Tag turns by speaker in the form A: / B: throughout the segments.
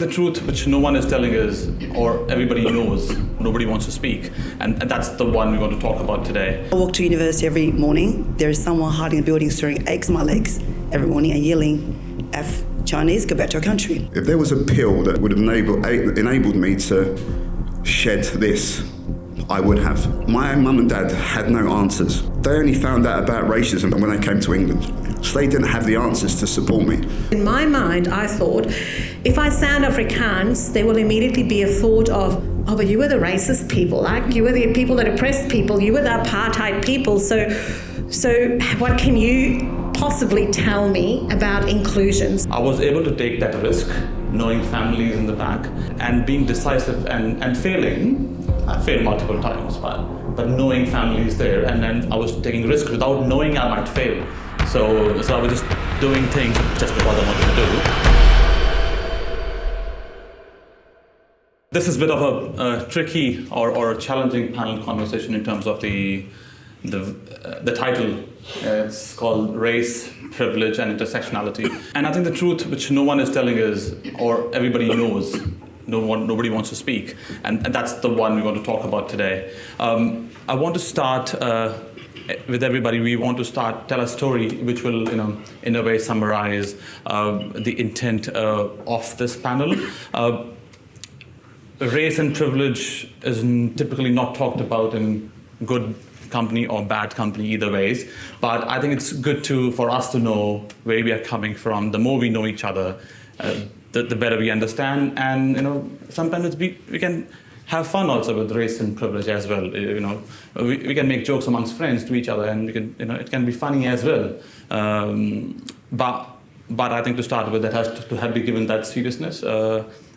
A: The truth which no one is telling is, or everybody knows, nobody wants to speak. And that's the one we're going to talk about today.
B: I walk to university every morning. There is someone hiding in the building throwing eggs on my legs every morning and yelling, F Chinese, go back to our country.
C: If there was a pill that would have enabled me to shed this, I would have. My mum and dad had no answers. They only found out about racism when they came to England. So they didn't have the answers to support me.
D: In my mind, I thought, if I sound Afrikaans, there will immediately be a thought of, oh, but you were the racist people, like you were the people that oppressed people, you were the Apartheid people, so what can you possibly tell me about inclusions?
A: I was able to take that risk, knowing families in the back, and being decisive and failing. I failed multiple times, but knowing families there, and then I was taking risks without knowing I might fail. So I was just doing things just because I wanted to do. This is a bit of a tricky or a challenging panel conversation in terms of the title. It's called Race, Privilege and Intersectionality. And I think the truth which no one is telling is, or everybody knows, nobody wants to speak. And that's the one we're going to talk about today. I want to start with everybody. We want to tell a story which will, in a way summarize the intent of this panel. Race and privilege is typically not talked about in good company or bad company, either ways. But I think it's good for us to know where we are coming from. The more we know each other, the better we understand. And sometimes we can have fun also with race and privilege as well. We can make jokes amongst friends to each other, and we can, it can be funny as well. But I think to start with, that has to have been given that seriousness,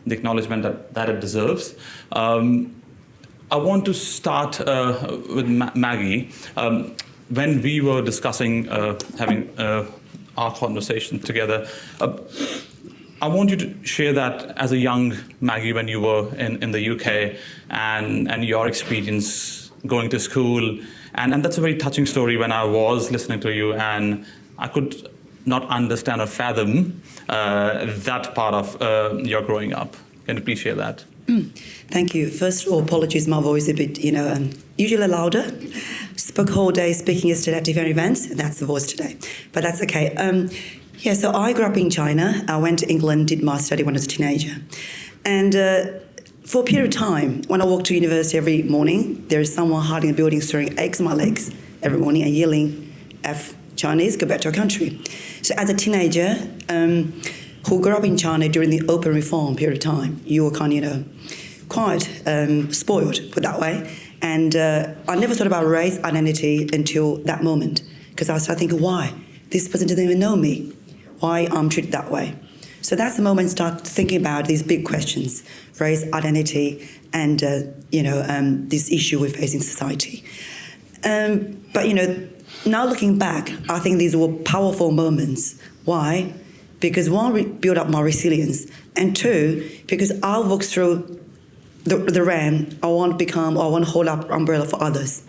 A: the acknowledgement that it deserves. I want to start with Maggie. When we were discussing having our conversation together, I want you to share that as a young Maggie when you were in the UK and your experience going to school. And that's a very touching story when I was listening to you, and I could not understand or fathom that part of your growing up. Can you please share that?
B: Thank you. First of all, apologies, my voice is a bit, usually louder. Spoke whole day speaking yesterday at different events. That's the voice today, but that's okay. So I grew up in China. I went to England, did my study when I was a teenager. And for a period of time, when I walked to university every morning, there is someone hiding in the building throwing eggs on my legs every morning and yelling, F Chinese, go back to our country. So as a teenager who grew up in China during the open reform period of time, you were kind of, quite spoiled, put that way. And I never thought about race identity until that moment, because I started thinking, why? This person doesn't even know me. Why I'm treated that way? So that's the moment I start thinking about these big questions, race, identity, and this issue we face in society. But now looking back, I think these were powerful moments. Why? Because one, build up my resilience, and two, because I walked through the rain. I want to hold up umbrella for others.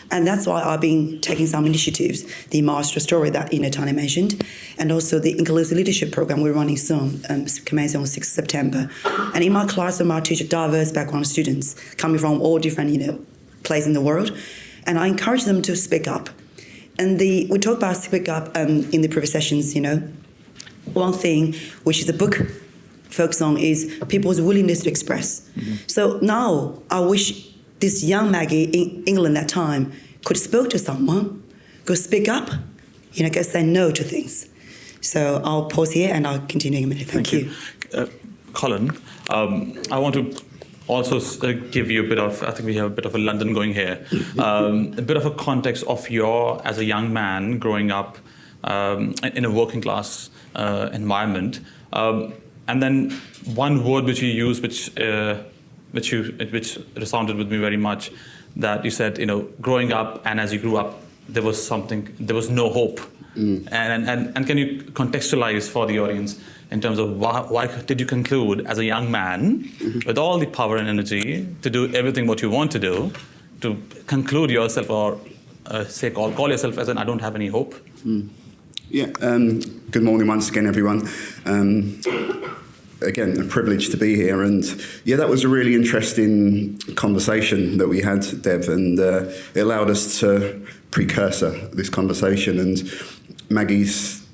B: And that's why I've been taking some initiatives, the master story that Tanya mentioned, and also the inclusive leadership program we're running soon, commencing on 6th September. And in my classroom, I teach diverse background students coming from all different places in the world, and I encourage them to speak up. And we talked about speak up in the previous sessions. One thing which the book focuses on is people's willingness to express. Mm-hmm. So now I wish this young Maggie in England at that time could spoke to someone, could speak up, could say no to things. So I'll pause here and I'll continue in a minute. Thank you.
A: Colin, I want to also give you a bit of, I think we have a bit of a London going here, a bit of a context of as a young man growing up in a working class environment. And then one word which you used, which resounded with me very much, that you said, growing up and as you grew up, there was no hope. And can you contextualize for the audience in terms of why did you conclude as a young man with all the power and energy to do everything what you want to do, to conclude yourself or call yourself as I don't have any hope?
C: Good morning once again, everyone. again, a privilege to be here. And yeah, that was a really interesting conversation that we had, Dev, and it allowed us to precursor this conversation. And Maggie's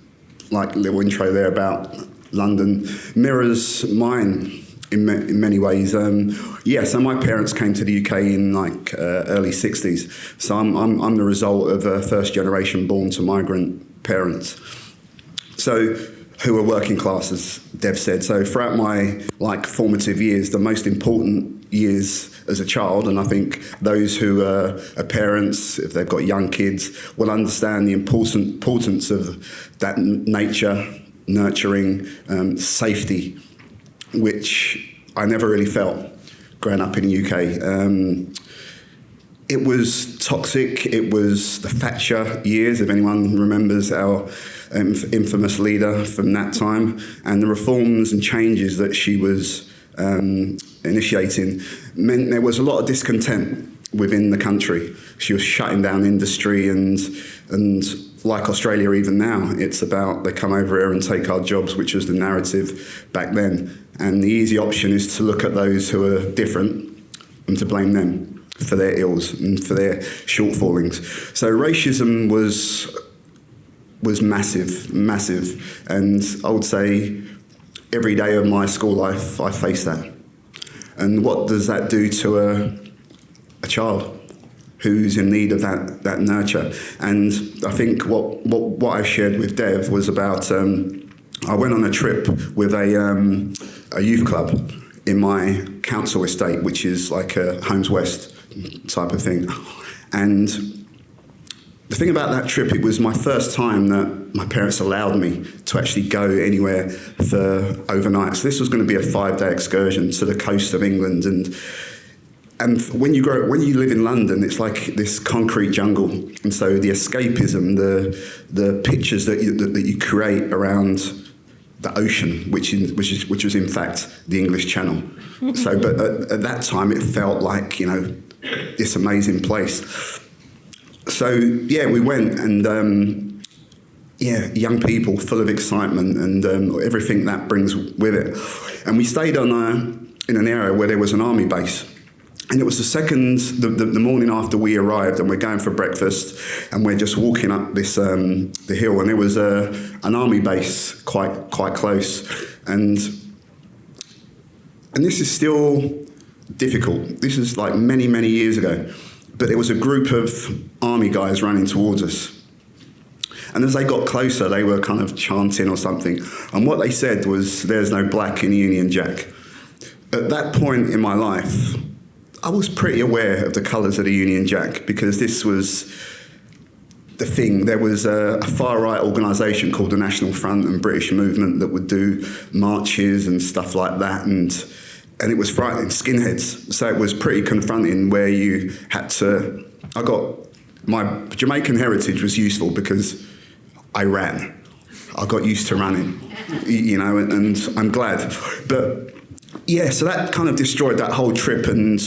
C: little intro there about London mirrors mine in many ways. So my parents came to the UK in early 60s. So I'm the result of a first generation born to migrant parents. So who were working class, as Dev said. So throughout my formative years, the most important years as a child, and I think those who are parents, if they've got young kids, will understand the importance of that nature, nurturing, safety, which I never really felt growing up in the UK. It was toxic. It was the Thatcher years, if anyone remembers our infamous leader from that time, and the reforms and changes that she was initiating meant there was a lot of discontent within the country. She was shutting down industry, and like Australia even now, it's about they come over here and take our jobs, which was the narrative back then. And the easy option is to look at those who are different and to blame them for their ills and for their shortfallings. So racism was massive. And I would say every day of my school life, I faced that. And what does that do to a child who's in need of that nurture? And I think what I shared with Dev was about, I went on a trip with a youth club in my council estate, which is like a Holmes West type of thing. And the thing about that trip, it was my first time that my parents allowed me to actually go anywhere for overnight. So this was going to be a 5-day excursion to the coast of England. And when you live in London, it's like this concrete jungle. And so the escapism, the pictures that you create around the ocean, which was in fact the English Channel. So, but at that time, it felt like, this amazing place. So yeah, we went, and young people full of excitement and everything that brings with it. And we stayed in an area where there was an army base. And it was the morning after we arrived, and we're going for breakfast, and we're just walking up this the hill, and there was an army base quite close, and this is still difficult. This is like many years ago, but there was a group of army guys running towards us, and as they got closer, they were kind of chanting or something, and what they said was, "There's no black in the Union Jack." At that point in my life, I was pretty aware of the colours of the Union Jack, because this was the thing. There was a far-right organisation called the National Front and British Movement that would do marches and stuff like that, and it was frightening, skinheads. So it was pretty confronting, where you had to... My Jamaican heritage was useful because I ran. I got used to running, and I'm glad. But yeah, so that kind of destroyed that whole trip, and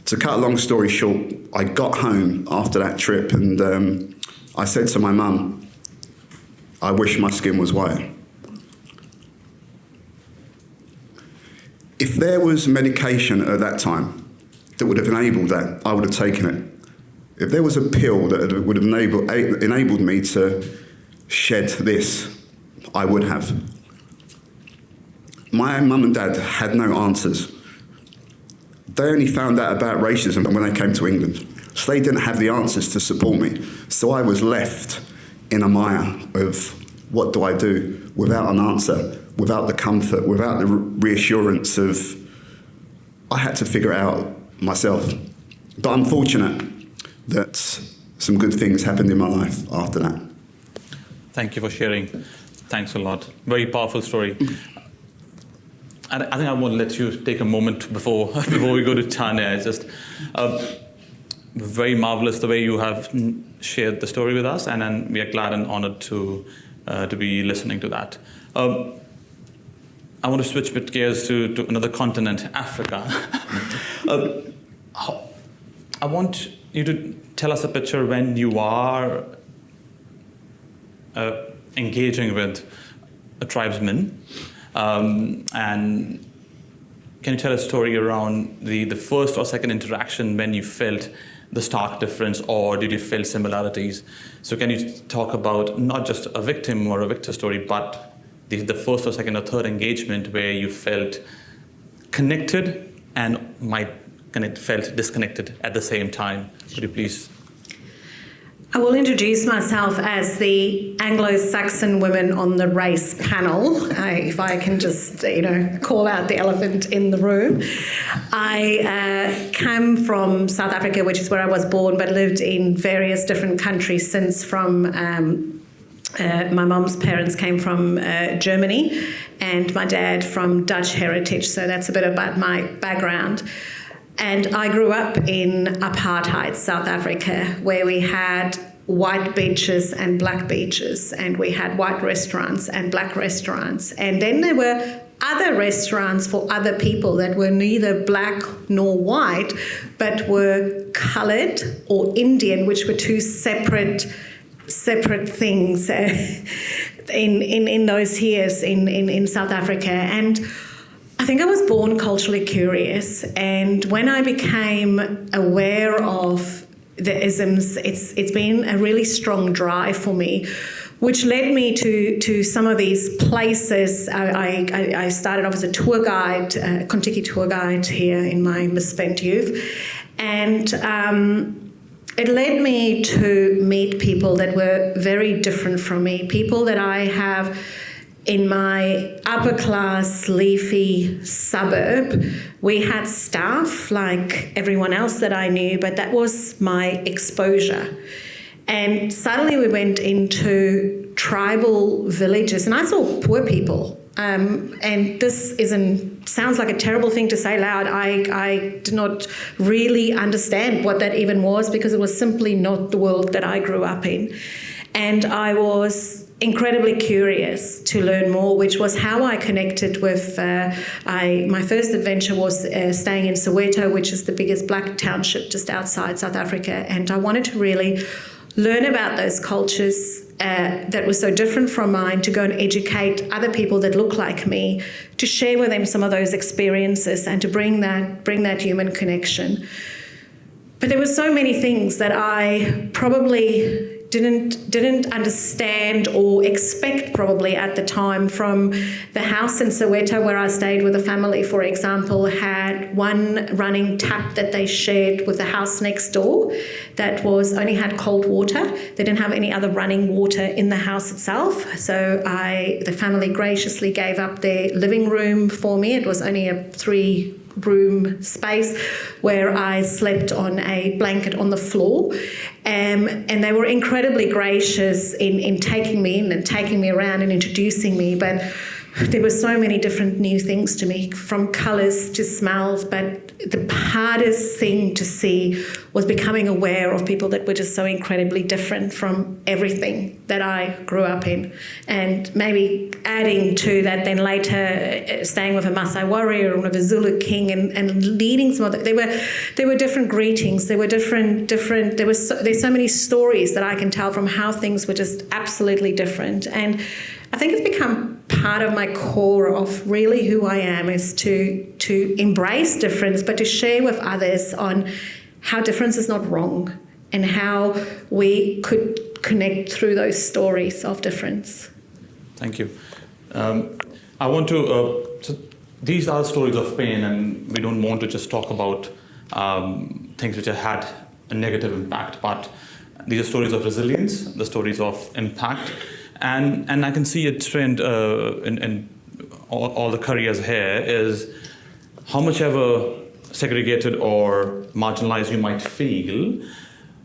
C: to cut a long story short, I got home after that trip, and I said to my mum, I wish my skin was white. If there was medication at that time that would have enabled that, I would have taken it. If there was a pill that would have enabled me to shed this, I would have. My mum and dad had no answers. They only found out about racism when they came to England. So they didn't have the answers to support me. So I was left in a mire of what do I do without an answer, without the comfort, without the reassurance of... I had to figure it out myself. But I'm fortunate that some good things happened in my life after that.
A: Thank you for sharing. Thanks a lot. Very powerful story. I think I want to let you take a moment before we go to Tanya. It's just very marvelous the way you have shared the story with us, and we are glad and honored to be listening to that. I want to switch bit gears to another continent, Africa. I want you to tell us a picture when you are engaging with a tribesman, And can you tell a story around the first or second interaction when you felt the stark difference, or did you feel similarities? So can you talk about not just a victim or a victor story, but the first or second or third engagement where you felt connected and felt disconnected at the same time? Could you please?
D: I will introduce myself as the Anglo-Saxon woman on the race panel, if I can just, call out the elephant in the room. I came from South Africa, which is where I was born, but lived in various different countries since. From my mum's parents came from Germany and my dad from Dutch heritage, so that's a bit about my background. And I grew up in apartheid South Africa, where we had white beaches and black beaches, and we had white restaurants and black restaurants. And then there were other restaurants for other people that were neither black nor white, but were coloured or Indian, which were two separate things in those years in South Africa. And I think I was born culturally curious, and when I became aware of the isms, it's been a really strong drive for me, which led me to some of these places. I started off as a tour guide, a Kontiki tour guide here in my misspent youth, and it led me to meet people that were very different from me, people that I have in my upper class, leafy suburb. We had staff like everyone else that I knew, but that was my exposure. And suddenly we went into tribal villages, and I saw poor people. And this sounds like a terrible thing to say loud. I did not really understand what that even was, because it was simply not the world that I grew up in. And I was incredibly curious to learn more, which was how I connected with, my first adventure was staying in Soweto, which is the biggest black township just outside South Africa. And I wanted to really learn about those cultures that were so different from mine, to go and educate other people that look like me, to share with them some of those experiences and to bring that human connection. But there were so many things that I probably didn't understand or expect probably at the time. From the house in Soweto where I stayed with a family, for example, had one running tap that they shared with the house next door that only had cold water. They didn't have any other running water in the house itself. So the family graciously gave up their living room for me. It was only a 3-room space where I slept on a blanket on the floor. And they were incredibly gracious in taking me in and taking me around and introducing me. But there were so many different new things to me, from colours to smells. But the hardest thing to see was becoming aware of people that were just so incredibly different from everything that I grew up in. And maybe adding to that, then later staying with a Maasai warrior and with a Zulu king and leading some of that. There were different greetings. There were there's so many stories that I can tell from how things were just absolutely different. And I think it's become part of my core of really who I am, is to embrace difference, but to share with others on how difference is not wrong and how we could connect through those stories of difference.
A: Thank you. I want to, so these are stories of pain, and we don't want to just talk about things which have had a negative impact, but these are stories of resilience, the stories of impact. And I can see a trend in all the careers here is how much ever segregated or marginalized you might feel,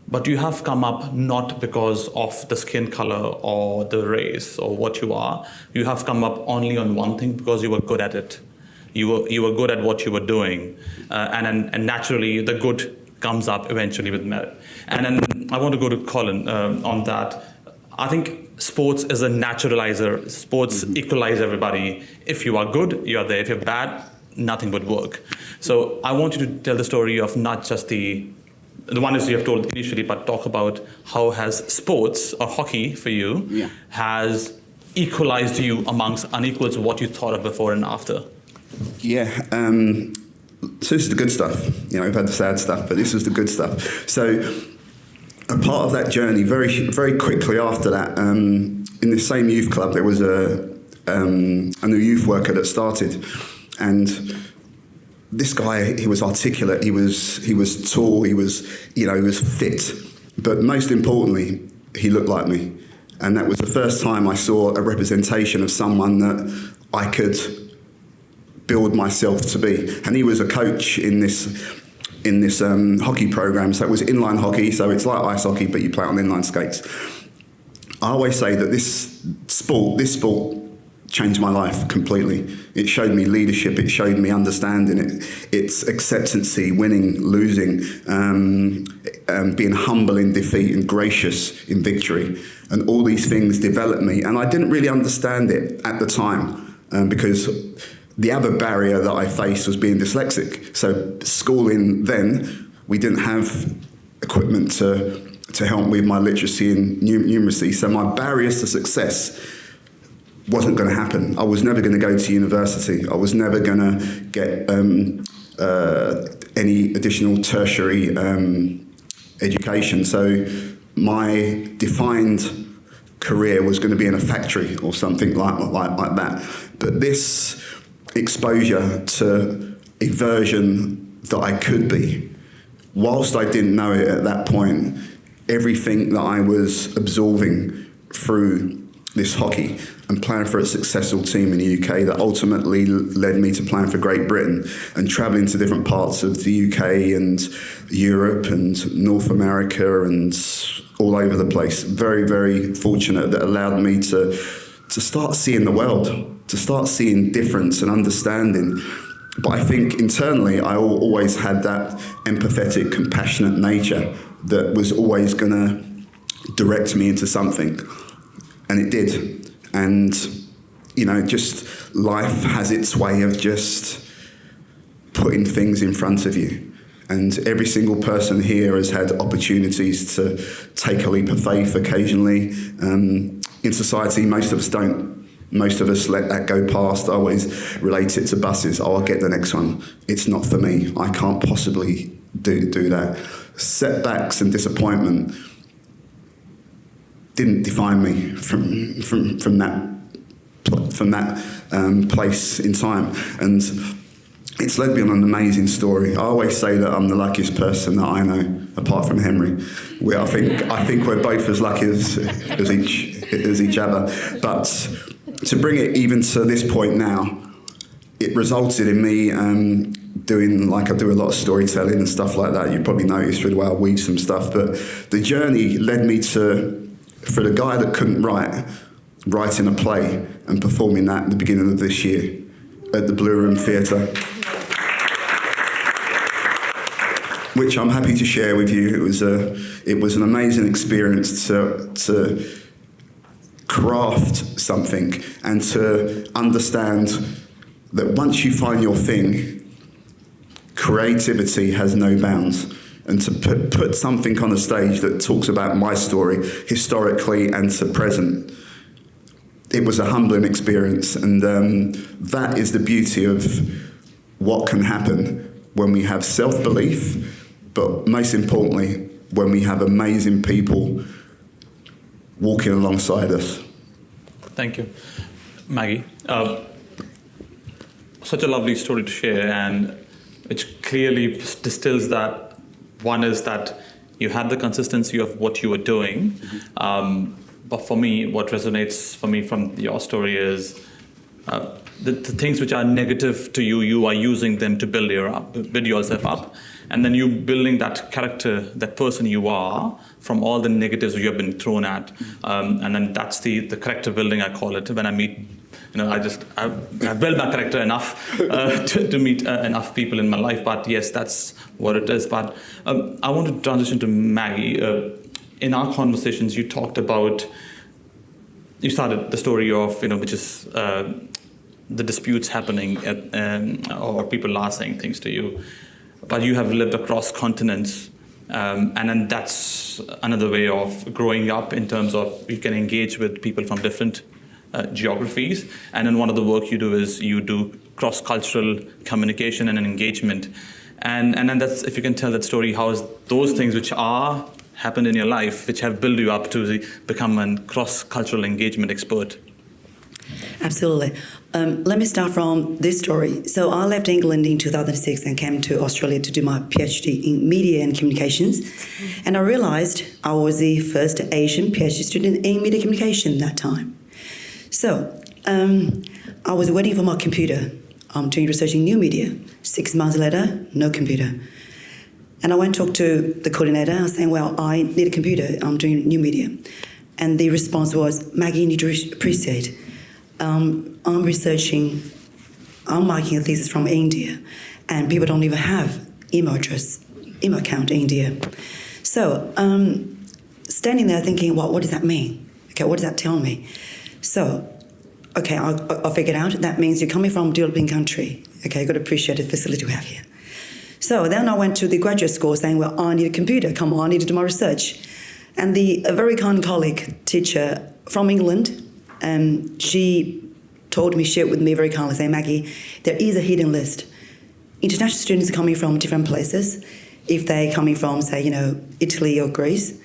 A: but you have come up not because of the skin color or the race or what you are. You have come up only on one thing, because you were good at it. You were good at what you were doing, and naturally the good comes up eventually with merit. And then I want to go to Colin on that. I think sports is a naturalizer. Sports equalize everybody. If you are good, you are there. If you're bad, nothing would work. So I want you to tell the story of not just the one is you have told initially, but talk about how has sports or hockey for you has equalized you amongst unequals, what you thought of before and after?
C: Yeah. So this is the good stuff. We've had the sad stuff, but this is the good stuff. So a part of that journey, very, very quickly after that, in the same youth club, there was a new youth worker that started, and this guy, he was articulate, he was tall, he was fit, but most importantly, he looked like me. And that was the first time I saw a representation of someone that I could build myself to be. And he was a coach in this hockey program. So it was inline hockey, so it's like ice hockey, but you play on inline skates. I always say that this sport changed my life completely. It showed me leadership, it showed me understanding, it's acceptancy, winning, losing, being humble in defeat and gracious in victory. And all these things developed me. And I didn't really understand it at the time because the other barrier that I faced was being dyslexic. So schooling then, we didn't have equipment to help with my literacy and numeracy. So my barriers to success wasn't going to happen. I was never going to go to university. I was never going to get any additional tertiary education. So my defined career was going to be in a factory or something like that. But this exposure to a version that I could be, whilst I didn't know it at that point, everything that I was absorbing through this hockey and playing for a successful team in the UK that ultimately led me to playing for Great Britain and travelling to different parts of the UK and Europe and North America and all over the place. Very, very fortunate that allowed me to start seeing the world, to start seeing difference and understanding. But I think internally I always had that empathetic, compassionate nature that was always going to direct me into something. And it did. And, just life has its way of just putting things in front of you. And every single person here has had opportunities to take a leap of faith occasionally. In society, most of us don't. Most of us let that go past. I always relate it to buses. Oh, I'll get the next one. It's not for me. I can't possibly do that. Setbacks and disappointment didn't define me from that place in time, and it's led me on an amazing story. I always say that I'm the luckiest person that I know, apart from Henry. I think we're both as lucky as each other. But to bring it even to this point now, it resulted in me doing, I do a lot of storytelling and stuff like that. You probably noticed through the way I weave some stuff, but the journey led me to, for the guy that couldn't write, writing a play and performing that at the beginning of this year at the Blue Room Theatre, which I'm happy to share with you. It was an amazing experience to craft something and to understand that once you find your thing, creativity has no bounds. And to put something on a stage that talks about my story historically and to present, it was a humbling experience. And that is the beauty of what can happen when we have self-belief, but most importantly, when we have amazing people walking alongside us.
A: Thank you. Maggie, such a lovely story to share, and which clearly distills that. One is that you had the consistency of what you were doing. But for me, what resonates for me from your story is the things which are negative to you, you are using them to build yourself up. And then you building that character, that person you are, from all the negatives you have been thrown at. And then that's the character building, I call it. When I meet, I build my character enough to meet enough people in my life. But yes, that's what it is. But I want to transition to Maggie. In our conversations, you talked about, you started the story of, which is the disputes happening or people are saying things to you. But you have lived across continents, and then that's another way of growing up in terms of you can engage with people from different geographies. And then one of the work you do is you do cross-cultural communication and engagement. And then that's, if you can tell that story, how is those things which are happened in your life, which have built you up to become a cross-cultural engagement expert?
B: Absolutely. Let me start from this story. So I left England in 2006 and came to Australia to do my PhD in media and communications. And I realised I was the first Asian PhD student in media communication that time. So I was waiting for my computer. I'm doing research in new media. 6 months later, no computer. And I went to talk to the coordinator. I was saying, well, I need a computer. I'm doing new media. And the response was, Maggie, you need to appreciate. I'm marking a thesis from India, and people don't even have email account in India. So standing there thinking, well, what does that mean? Okay, what does that tell me? So, okay, I'll figure it out. That means you're coming from a developing country. Okay, you've got to appreciate the facility we have here. So then I went to the graduate school saying, well, I need a computer. Come on, I need to do my research. And a very kind colleague, teacher from England, she shared with me very kindly, saying, Maggie, there is a hidden list. International students coming from different places, if they're coming from, say, Italy or Greece,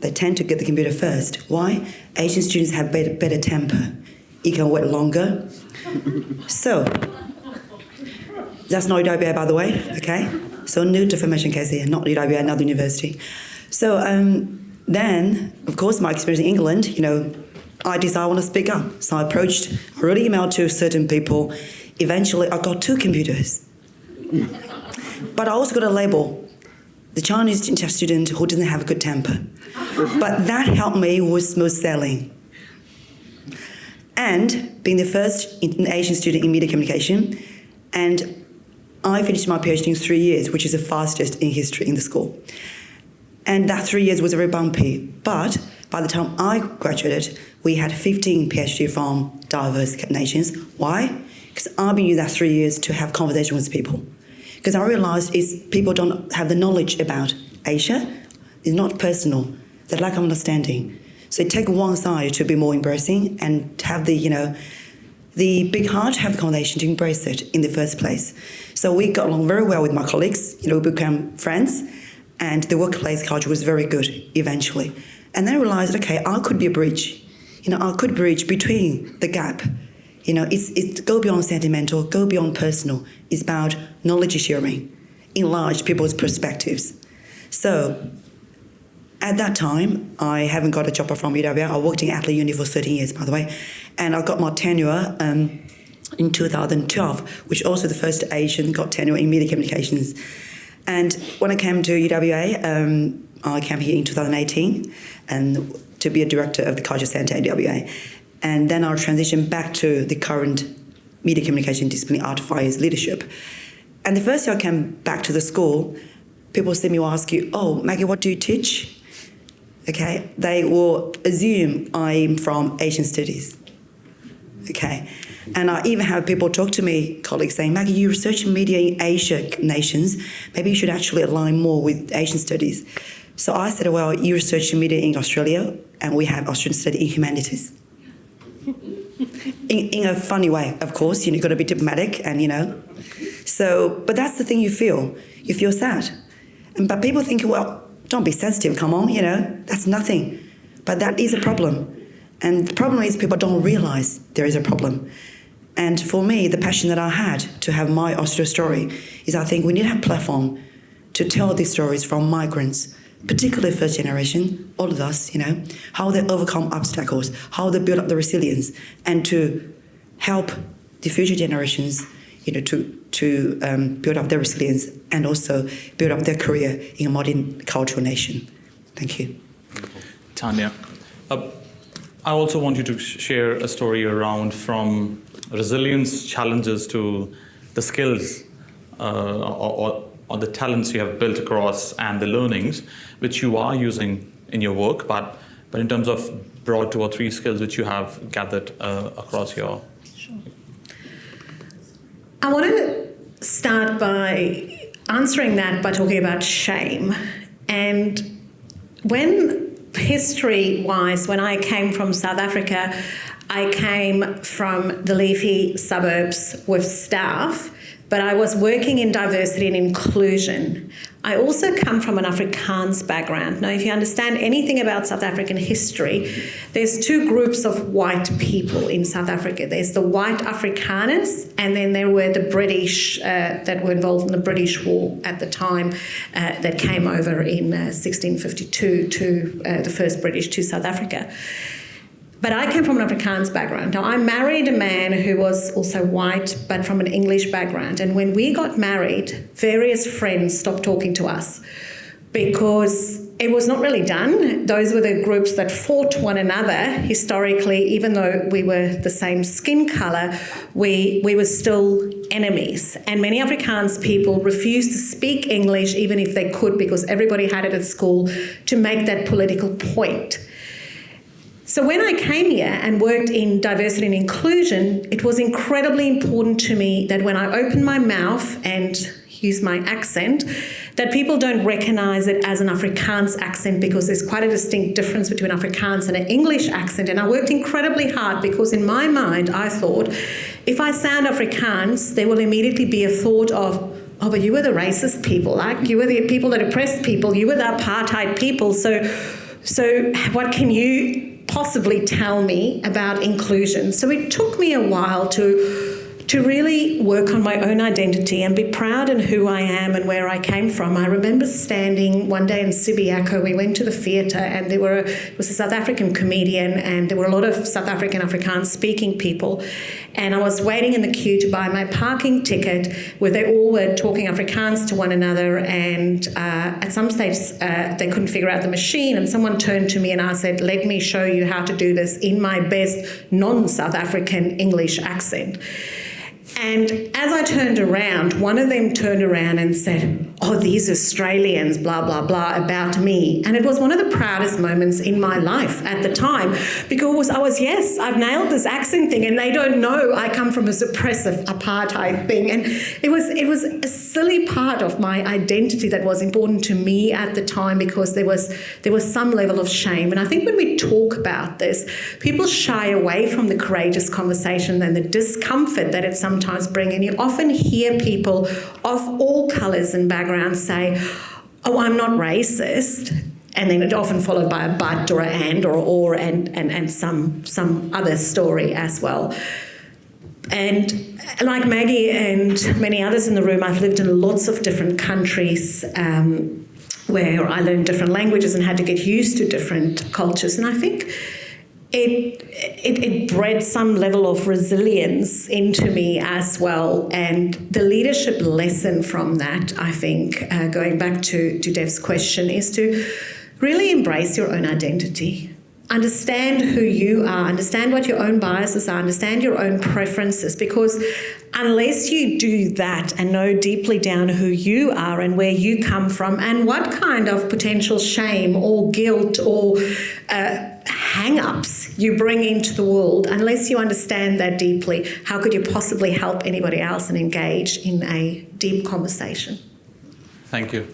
B: they tend to get the computer first. Why? Asian students have better temper. You can wait longer. So, that's not UWA, by the way, okay? So, new defamation case here, not UWA, another university. So, then, of course, my experience in England, I decided I want to speak up. So I wrote an email to certain people. Eventually, I got 2 computers. But I also got a label, the Chinese student who doesn't have a good temper. But that helped me with smooth sailing. And being the first Asian student in media communication, and I finished my PhD in 3 years, which is the fastest in history in the school. And that 3 years was very bumpy. But by the time I graduated, we had 15 PhD from diverse nations. Why? Because I've been using that 3 years to have conversation with people. Because I realised people don't have the knowledge about Asia. It's not personal. They lack understanding. So it takes one side to be more embracing and have the big heart to have the conversation to embrace it in the first place. So we got along very well with my colleagues. We became friends, and the workplace culture was very good eventually. And then I realised, okay, I could be a bridge. I could bridge between the gap. It's go beyond sentimental, go beyond personal. It's about knowledge sharing, enlarge people's perspectives. So at that time, I haven't got a job from UWA. I worked in Adelaide Uni for 13 years, by the way. And I got my tenure in 2012, which also the first Asian got tenure in media communications. And when I came to UWA, I came here in 2018 and to be a director of the Culture Centre at UWA. And then I transitioned back to the current media communication discipline, Art Fire's leadership. And the first year I came back to the school, people see me will ask you, oh, Maggie, what do you teach? Okay, they will assume I'm from Asian studies. Okay, and I even have people talk to me, colleagues, saying, Maggie, you research media in Asia nations, maybe you should actually align more with Asian studies. So I said, well, you research media in Australia, and we have Australian study in humanities. In a funny way, of course, you've got to be diplomatic and, So, but that's the thing you feel. You feel sad. But people think, well, don't be sensitive, come on, that's nothing. But that is a problem. And the problem is people don't realise there is a problem. And for me, the passion that I had to have my Australia story is I think we need to have a platform to tell these stories from migrants, particularly first generation, all of us, how they overcome obstacles, how they build up the resilience, and to help the future generations, to build up their resilience and also build up their career in a modern cultural nation. Thank you.
A: Tanya, I also want you to share a story around from resilience challenges to the skills or the talents you have built across and the learnings which you are using in your work, but in terms of broad 2 or 3 skills which you have gathered across your...
D: Sure. I want to start by answering that by talking about shame. And when history-wise, when I came from South Africa, I came from the leafy suburbs with staff, but I was working in diversity and inclusion. I also come from an Afrikaans background. Now, if you understand anything about South African history, there's two groups of white people in South Africa. There's the white Afrikaners, and then there were the British that were involved in the British War at the time that came over in 1652 to the first British to South Africa. But I came from an Afrikaans background. Now, I married a man who was also white, but from an English background. And when we got married, various friends stopped talking to us because it was not really done. Those were the groups that fought one another historically. Even though we were the same skin colour, we were still enemies. And many Afrikaans people refused to speak English even if they could, because everybody had it at school to make that political point. So when I came here and worked in diversity and inclusion, it was incredibly important to me that when I open my mouth and use my accent, that people don't recognise it as an Afrikaans accent, because there's quite a distinct difference between Afrikaans and an English accent. And I worked incredibly hard because in my mind I thought, if I sound Afrikaans, there will immediately be a thought of, oh, but you were the racist people, like you were the people that oppressed people, you were the apartheid people, so what can you possibly tell me about inclusion? So it took me a while to really work on my own identity and be proud in who I am and where I came from. I remember standing one day in Subiaco. We went to the theatre, and it was a South African comedian, and there were a lot of South African Afrikaans speaking people. And I was waiting in the queue to buy my parking ticket, where they all were talking Afrikaans to one another, and at some stage they couldn't figure out the machine, and someone turned to me and I said, let me show you how to do this in my best non-South African English accent. And as I turned around, one of them turned around and said, oh, these Australians, blah, blah, blah, about me. And it was one of the proudest moments in my life at the time, because yes, I've nailed this accent thing, and they don't know I come from a suppressive apartheid thing. And it was a silly part of my identity that was important to me at the time, because there was some level of shame. And I think when we talk about this, people shy away from the courageous conversation and the discomfort that it sometimes brings. And you often hear people of all colours and backgrounds say, oh, I'm not racist, and then it often followed by a but or a and or and some other story as well. And like Maggie and many others in the room, I've lived in lots of different countries where I learned different languages and had to get used to different cultures. And I think it bred some level of resilience into me as well. And the leadership lesson from that, I think, going back to Dev's question, is to really embrace your own identity. Understand who you are, understand what your own biases are, understand your own preferences, because unless you do that and know deeply down who you are and where you come from and what kind of potential shame or guilt or hang-ups you bring into the world, unless you understand that deeply, how could you possibly help anybody else and engage in a deep conversation?
A: Thank you.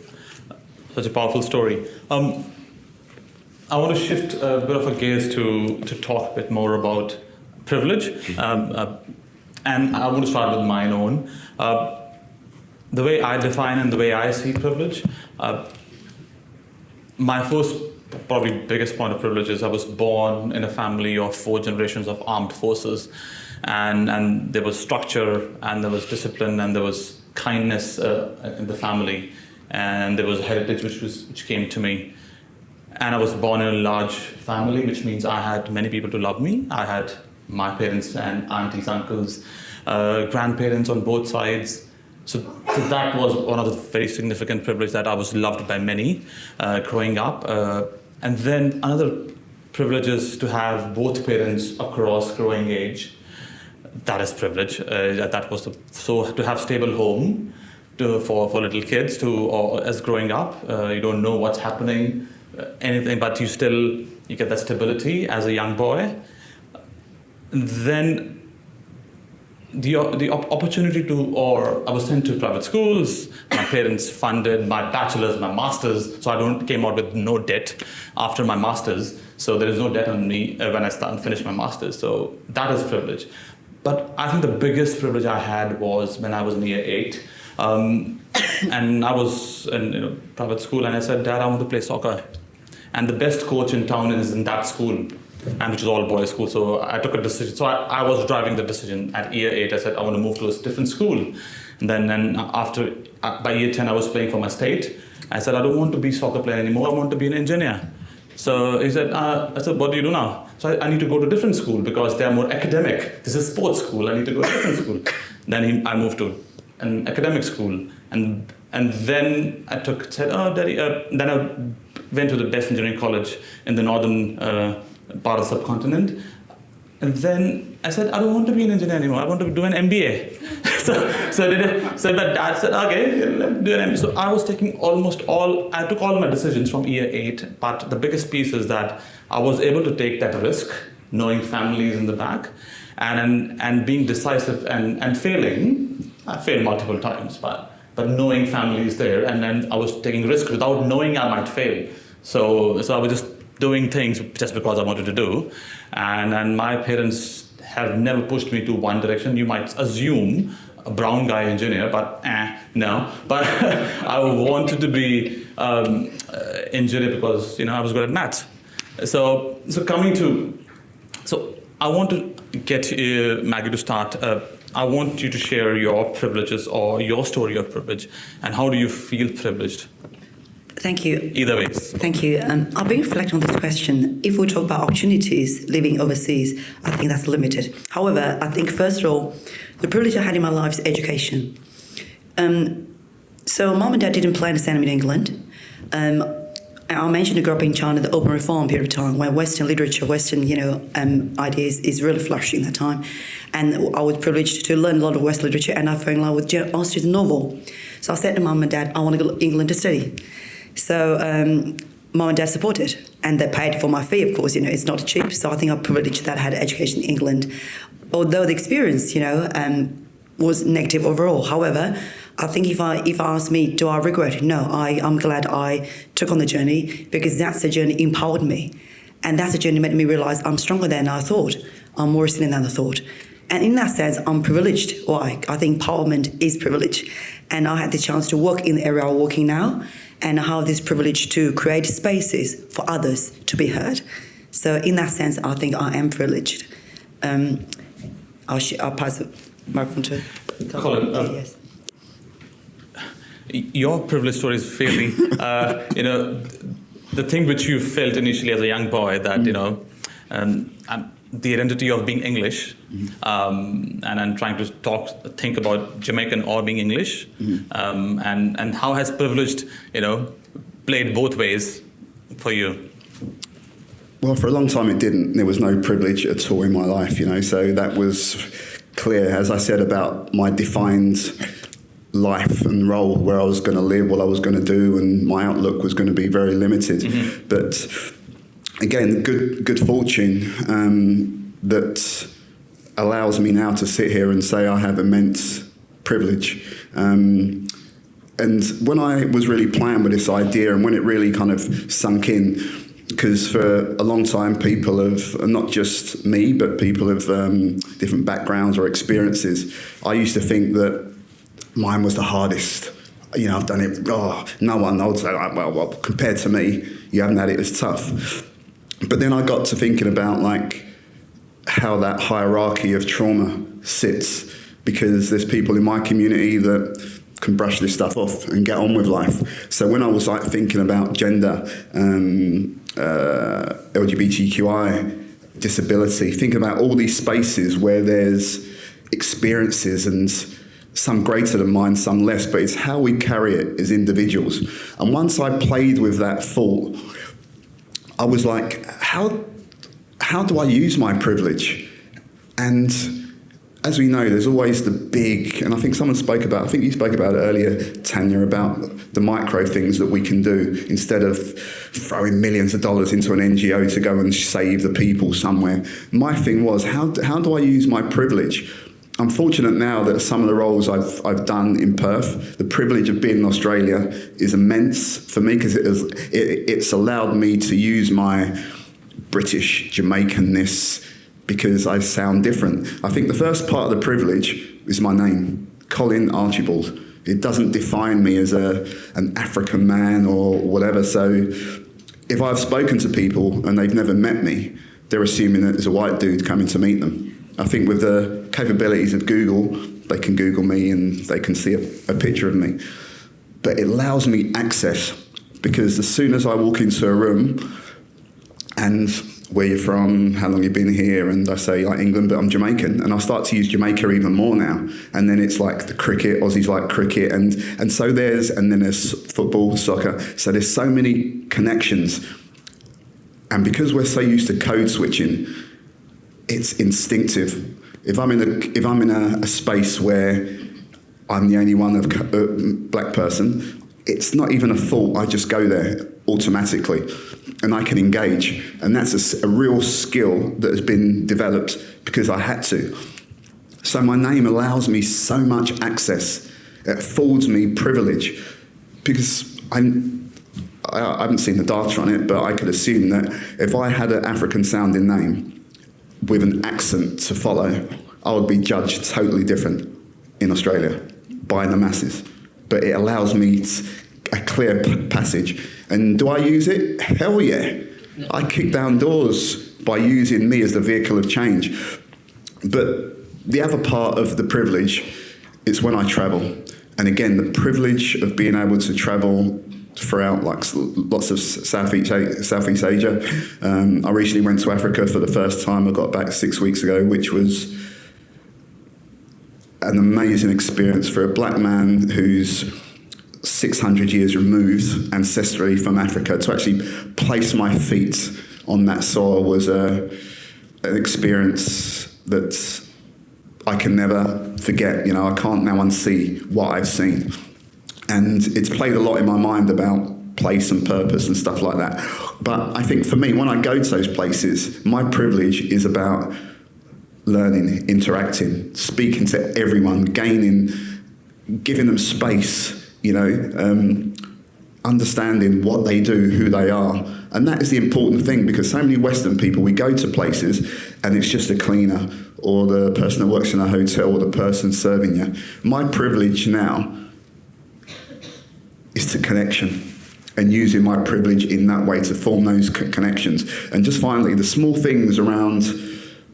A: Such a powerful story. I want to shift a bit of a gaze to talk a bit more about privilege. And I want to start with mine own. The way I define and the way I see privilege, my first, probably biggest point of privilege is I was born in a family of 4 generations of armed forces, and there was structure, and there was discipline, and there was kindness in the family, and there was a heritage which came to me. And I was born in a large family, which means I had many people to love me. I had my parents and aunties, uncles, grandparents on both sides. So that was one of the very significant privileges, that I was loved by many growing up. And then another privilege is to have both parents across growing age. That is privilege. That was so to have stable home for little kids as growing up. You don't know what's happening, anything, but you get that stability as a young boy. Then the opportunity to, or I was sent to private schools. My parents funded my bachelor's, my master's, so I came out with no debt after my master's. So there is no debt on me when I start and finish my master's. So that is privilege. But I think the biggest privilege I had was when I was in year 8. And I was in private school, and I said, Dad, I want to play soccer. And the best coach in town is in that school, and which is all boys school. So I took a decision. So I was driving the decision at year 8. I said, I want to move to a different school. And then after, by year 10, I was playing for my state. I said, I don't want to be a soccer player anymore. I want to be an engineer. So he said, I said, what do you do now? So I need to go to a different school because they are more academic. This is sports school. I need to go to a different school. Then I moved to an academic school. And then I said, oh, Daddy. Then I went to the best engineering college in the northern part of the subcontinent. And then I said, I don't want to be an engineer anymore. I want to do an MBA. so my dad said, okay, let's do an MBA. So I was taking I took all my decisions from year 8, but the biggest piece is that I was able to take that risk, knowing families in the back, and being decisive and failing. I failed multiple times, but knowing families there, and then I was taking risks without knowing I might fail. So I was just doing things just because I wanted to do. And my parents have never pushed me to one direction. You might assume a brown guy engineer, but no. But I wanted to be engineer because I was good at maths. So I want to get Maggie to start. I want you to share your privileges or your story of privilege, and how do you feel privileged?
B: Thank you.
A: Either ways.
B: Thank you. I've been reflecting on this question. If we talk about opportunities living overseas, I think that's limited. However, I think, first of all, the privilege I had in my life is education. So mom and dad didn't plan to send me to England. I mentioned I grew up in China, the open reform period of time, where Western literature, Western, ideas is really flourishing at that time. And I was privileged to learn a lot of Western literature, and I fell in love with Jane Austen's novel. So I said to mum and dad, I want to go to England to study. So mum and dad supported, and they paid for my fee, of course. It's not cheap. So I think I'm privileged that I had education in England, although the experience, was negative overall. However, I think if I ask me, do I regret it? No, I'm glad I took on the journey, because that's the journey empowered me. And that's the journey made me realise I'm stronger than I thought. I'm more resilient than I thought. And in that sense, I'm privileged. Why? I think empowerment is privilege. And I had the chance to work in the area I'm working now, and I have this privilege to create spaces for others to be heard. So in that sense, I think I am privileged. I'll pass the microphone to
A: Colin.
B: Yes.
A: Your privilege story is fairly, the thing which you felt initially as a young boy, that, the identity of being English, and then trying to think about Jamaican or being English, and how has privileged, played both ways for you?
C: Well, for a long time it didn't. There was no privilege at all in my life, so that was clear. As I said about my defined life and role, where I was going to live, what I was going to do, and my outlook was going to be very limited. But again, good fortune that allows me now to sit here and say I have immense privilege. And when I was really playing with this idea, and when it really kind of sunk in, because for a long time people have, not just me, but people of different backgrounds or experiences, I used to think that mine was the hardest. I've done it, no one, I would say, well, compared to me, you haven't had it as tough. But then I got to thinking about how that hierarchy of trauma sits, because there's people in my community that can brush this stuff off and get on with life. So when I was thinking about gender, LGBTQI, disability, think about all these spaces where there's experiences, and some greater than mine, some less, but it's how we carry it as individuals. And once I played with that thought, I was like, how do I use my privilege? And as we know, there's always the big, and I think you spoke about it earlier, Tanya, about the micro things that we can do instead of throwing millions of dollars into an NGO to go and save the people somewhere. My thing was, how do I use my privilege I'm fortunate now that some of the roles I've done in Perth, the privilege of being in Australia is immense for me, because it's allowed me to use my British Jamaicanness, because I sound different. I think the first part of the privilege is my name, Colin Archibald. It doesn't define me as an African man or whatever. So if I've spoken to people and they've never met me, they're assuming that there's a white dude coming to meet them. I think with the capabilities of Google, they can Google me and they can see a picture of me. But it allows me access, because as soon as I walk into a room and where you're from, how long you've been here, and I say like England, but I'm Jamaican, and I start to use Jamaica even more now. And then it's like the cricket, Aussies like cricket, and then there's football, soccer. So there's so many connections. And because we're so used to code switching, it's instinctive. If I'm in a space where I'm the only one of black person, it's not even a thought. I just go there automatically, and I can engage. And that's a real skill that has been developed because I had to. So my name allows me so much access. It affords me privilege, because I haven't seen the data on it, but I could assume that if I had an African sounding name with an accent to follow, I would be judged totally different in Australia by the masses. But it allows me a clear passage. And do I use it? Hell yeah. I kick down doors by using me as the vehicle of change. But the other part of the privilege is when I travel. And again, the privilege of being able to travel throughout like lots of Southeast Asia. I recently went to Africa for the first time. I got back 6 weeks ago, which was an amazing experience for a black man who's 600 years removed ancestrally from Africa. To actually place my feet on that soil was an experience that I can never forget. You know, I can't now unsee what I've seen. And it's played a lot in my mind about place and purpose and stuff like that. But I think for me, when I go to those places, my privilege is about learning, interacting, speaking to everyone, giving them space, you know, understanding what they do, who they are. And that is the important thing, because so many Western people, we go to places and it's just a cleaner or the person that works in a hotel or the person serving you. My privilege now is to connection, and using my privilege in that way to form those connections. And just finally, the small things around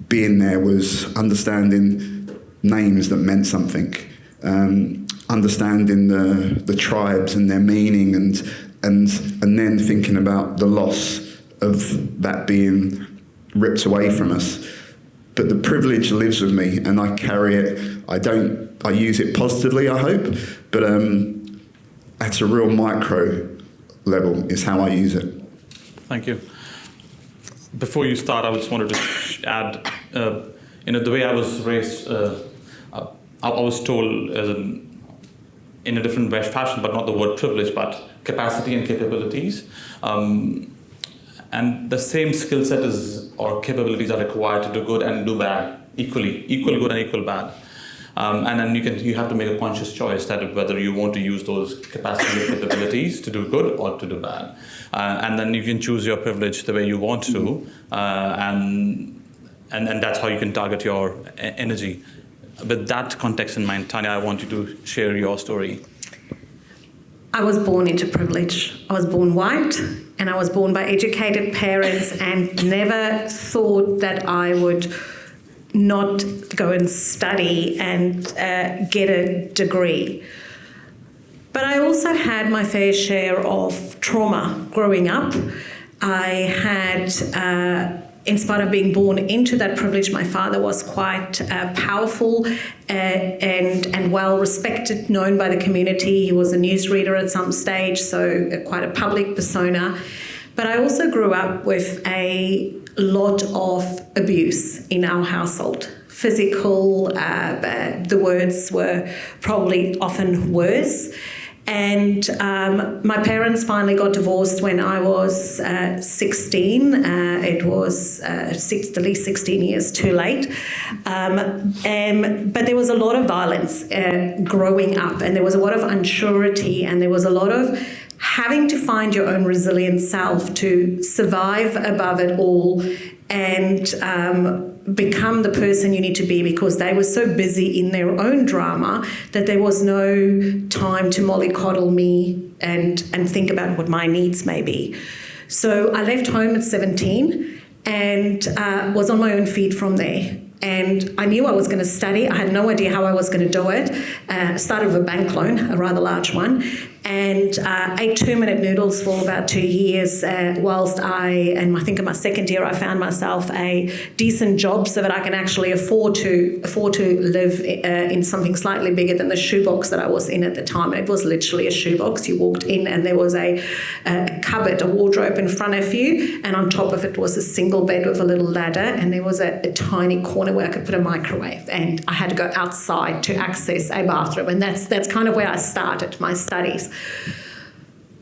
C: being there was understanding names that meant something, understanding the tribes and their meaning, and then thinking about the loss of that being ripped away from us. But the privilege lives with me, and I carry it. I use it positively, I hope, but at a real micro level is how I use it.
A: Thank you. Before you start, I just wanted to add, the way I was raised, I was told in a different fashion, but not the word privilege, but capacity and capabilities. And the same skill set or capabilities are required to do good and do bad, equal good and equal bad. And then you have to make a conscious choice that whether you want to use those capacity and capabilities to do good or to do bad. And then you can choose your privilege the way you want to, and that's how you can target your energy. With that context in mind, Tanya, I want you to share your story.
D: I was born into privilege. I was born white, and I was born by educated parents, and never thought that I would not go and study and get a degree. But I also had my fair share of trauma growing up. I had, in spite of being born into that privilege, my father was quite powerful and well respected, known by the community. He was a newsreader at some stage, so quite a public persona. But I also grew up with a lot of abuse in our household. Physical, the words were probably often worse. And my parents finally got divorced when I was 16. It was at least 16 years too late. But there was a lot of violence growing up, and there was a lot of unsurety, and there was a lot of having to find your own resilient self to survive above it all and become the person you need to be, because they were so busy in their own drama that there was no time to mollycoddle me and think about what my needs may be. So I left home at 17 and was on my own feet from there. And I knew I was going to study. I had no idea how I was going to do it. Started with a bank loan, a rather large one, and ate 2-minute noodles for about 2 years whilst I think in my second year I found myself a decent job so that I can actually afford to live in something slightly bigger than the shoebox that I was in at the time. It was literally a shoebox. You walked in and there was a cupboard, a wardrobe in front of you, and on top of it was a single bed with a little ladder, and there was a tiny corner where I could put a microwave, and I had to go outside to access a bathroom, and that's kind of where I started my studies.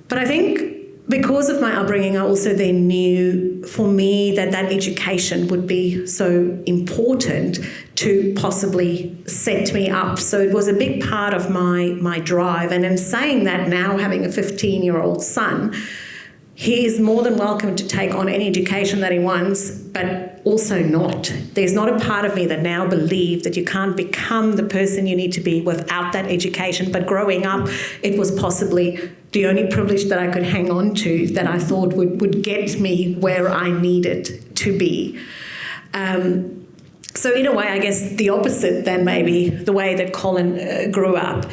D: But I think because of my upbringing, I also then knew for me that education would be so important to possibly set me up. So it was a big part of my drive. And in saying that, now having a 15-year-old son, he is more than welcome to take on any education that he wants, but also not. There's not a part of me that now believes that you can't become the person you need to be without that education. But growing up, it was possibly the only privilege that I could hang on to that I thought would get me where I needed to be. So in a way, I guess the opposite than maybe the way that Colin grew up.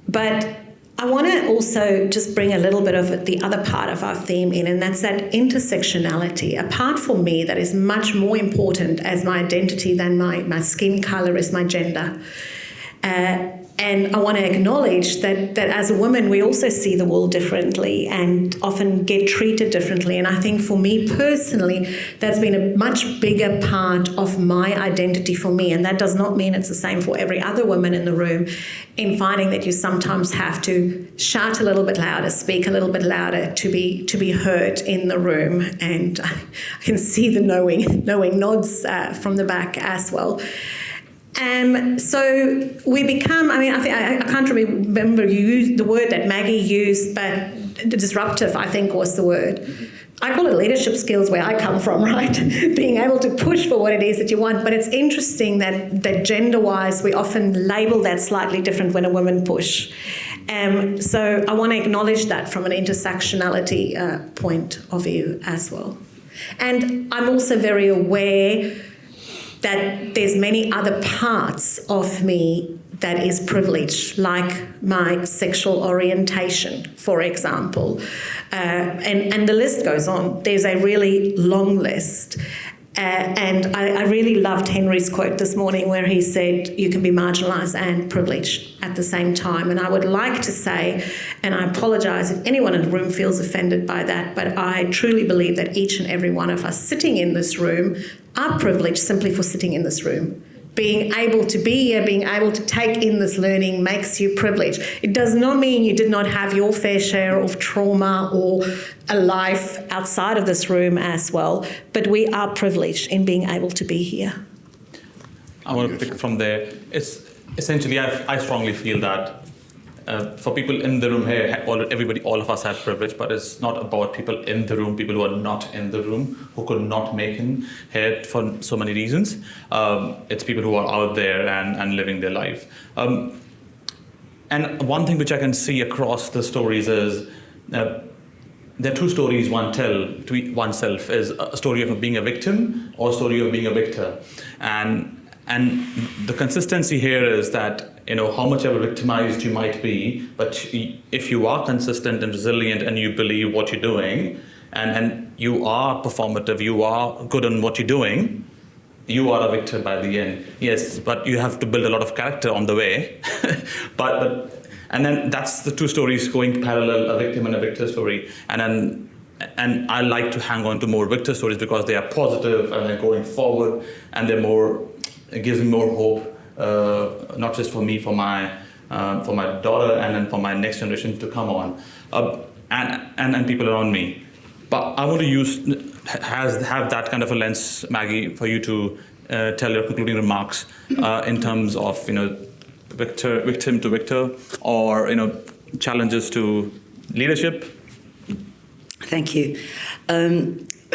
D: But I want to also just bring a little bit of the other part of our theme in, and that's that intersectionality, a part for me that is much more important as my identity than my skin colour is my gender. And I want to acknowledge that as a woman, we also see the world differently and often get treated differently. And I think for me personally, that's been a much bigger part of my identity for me. And that does not mean it's the same for every other woman in the room, in finding that you sometimes have to shout a little bit louder, speak a little bit louder to be heard in the room. And I can see the knowing nods from the back as well. So we become, I can't remember the word that Maggie used, but disruptive, I think, was the word. I call it leadership skills where I come from, right? Being able to push for what it is that you want. But it's interesting that gender-wise, we often label that slightly different when a woman push. So I want to acknowledge that from an intersectionality point of view as well. And I'm also very aware that there's many other parts of me that is privileged, like my sexual orientation, for example. And the list goes on. There's a really long list. And I really loved Henry's quote this morning where he said, you can be marginalised and privileged at the same time. And I would like to say, and I apologise if anyone in the room feels offended by that, but I truly believe that each and every one of us sitting in this room are privileged simply for sitting in this room. Being able to be here, being able to take in this learning makes you privileged. It does not mean you did not have your fair share of trauma or a life outside of this room as well, but we are privileged in being able to be here.
A: I want to pick from there. It's essentially, I strongly feel that for people in the room here, all of us have privilege, but it's not about people in the room, people who are not in the room, who could not make it here for so many reasons. It's people who are out there and living their life. And one thing which I can see across the stories is there are two stories one tell to oneself, is a story of being a victim or a story of being a victor. And the consistency here is that, how much ever victimized you might be, but if you are consistent and resilient and you believe what you're doing, and you are performative, you are good on what you're doing, you are a victor by the end. Yes, but you have to build a lot of character on the way. And then that's the two stories going parallel, a victim and a victor story. And I like to hang on to more victor stories because they are positive and they're going forward and it gives me more hope, not just for me, for my for my daughter, and then for my next generation to come on, and people around me. But I want to have that kind of a lens, Maggie, for you to tell your concluding remarks in terms of victim to victor, or challenges to leadership.
B: Thank you.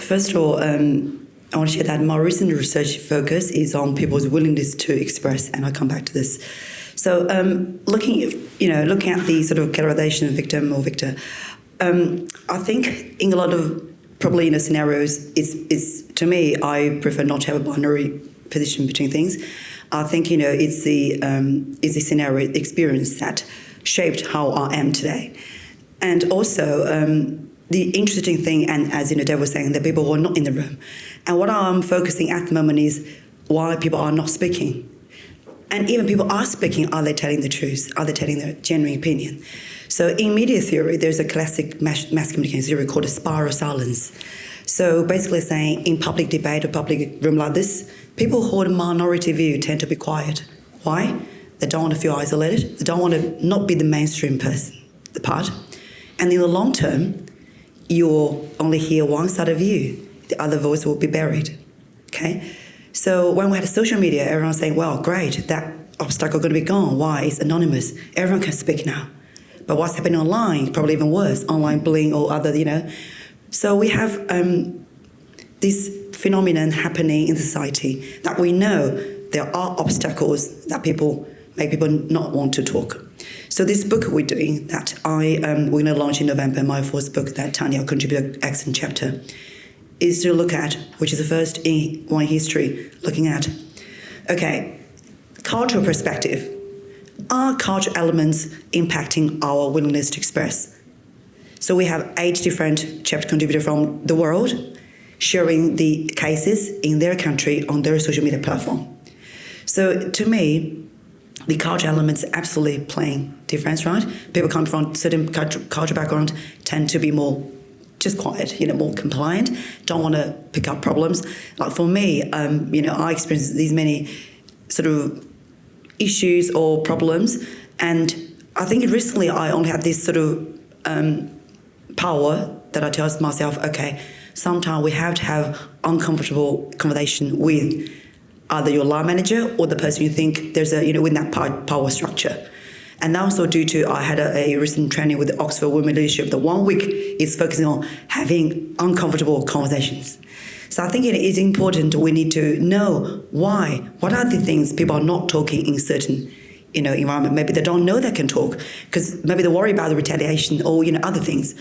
B: First of all, I want to share that my recent research focus is on people's willingness to express, and I'll come back to this. So, looking at the sort of categorization of victim or victor, I think in a lot of probably scenarios, it's to me, I prefer not to have a binary position between things. I think it's the scenario experience that shaped how I am today, and also the interesting thing, and as Dave was saying, the people who are not in the room, and what I'm focusing at the moment is why people are not speaking, and even people are speaking, are they telling the truth? Are they telling their genuine opinion? So in media theory, there's a classic mass communication theory called a spiral silence. So basically saying in public debate or public room like this, people who hold a minority view tend to be quiet. Why? They don't want to feel isolated. They don't want to not be the mainstream person, the part. And in the long term, you'll only hear one side of view. The other voice will be buried. Okay? So when we had social media, everyone was saying, well, great, that obstacle is going to be gone. Why? It's anonymous. Everyone can speak now. But what's happening online, probably even worse, online bullying or other, So we have this phenomenon happening in society that we know there are obstacles that make people not want to talk. So this book we're doing that we're going to launch in November, my fourth book that Tanya contributed an excellent chapter, is to look at, which is the first in one history, looking at, cultural perspective. Are cultural elements impacting our willingness to express? So we have 8 different chapter contributors from the world sharing the cases in their country on their social media platform. So to me, the cultural elements absolutely playing difference, right? People come from certain cultural background tend to be more just quiet, more compliant, don't want to pick up problems. Like for me, I experienced these many sort of issues or problems, and I think recently I only had this sort of power that I tell myself, sometimes we have to have uncomfortable conversation with either your line manager or the person you think there's within that power structure. And also due to, I had a recent training with the Oxford Women Leadership, the 1 week is focusing on having uncomfortable conversations. So I think it is important, we need to know why, what are the things people are not talking in certain environment. Maybe they don't know they can talk because maybe they worry about the retaliation or other things.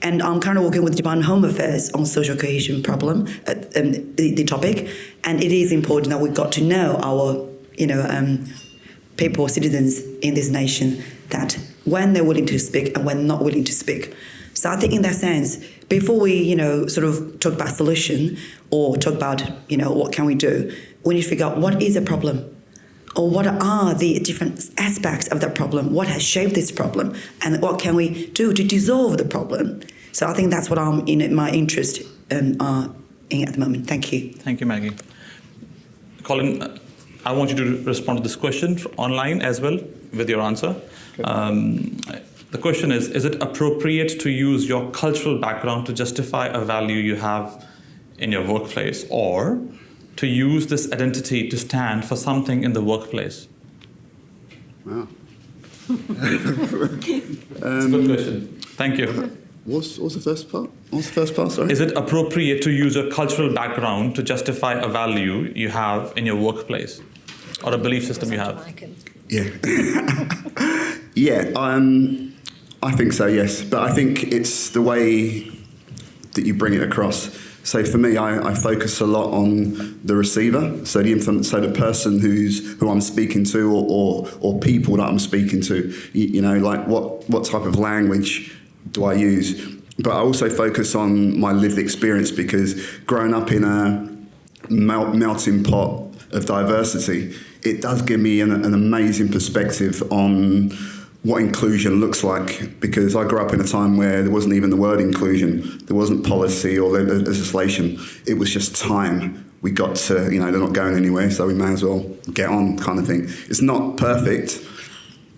B: And I'm currently working with the Department of Home Affairs on social cohesion problem, the topic, and it is important that we got to know our people, citizens in this nation, that when they're willing to speak and when not willing to speak. So I think in that sense, before we, sort of talk about solution or talk about, what can we do, we need to figure out what is the problem or what are the different aspects of that problem, what has shaped this problem, and what can we do to dissolve the problem. So I think that's what I'm my interest in at the moment. Thank you.
A: Thank you, Maggie. Colin, I want you to respond to this question online as well with your answer. Okay. The question is it appropriate to use your cultural background to justify a value you have in your workplace, or to use this identity to stand for something in the workplace?
C: Wow.
A: It's a good question. Thank you.
C: What's the first part? What's the first part, sorry?
A: Is it appropriate to use a cultural background to justify a value you have in your workplace or a belief system you have?
C: Yeah. I think so, yes. But I think it's the way that you bring it across. So for me, I focus a lot on the receiver, so the person who I'm speaking to, or people that I'm speaking to. Like what type of language do I use? But I also focus on my lived experience, because growing up in a melting pot of diversity, it does give me an amazing perspective on what inclusion looks like, because I grew up in a time where there wasn't even the word inclusion. There wasn't policy or legislation. It was just time. We got to, they're not going anywhere, so we may as well get on, kind of thing. It's not perfect,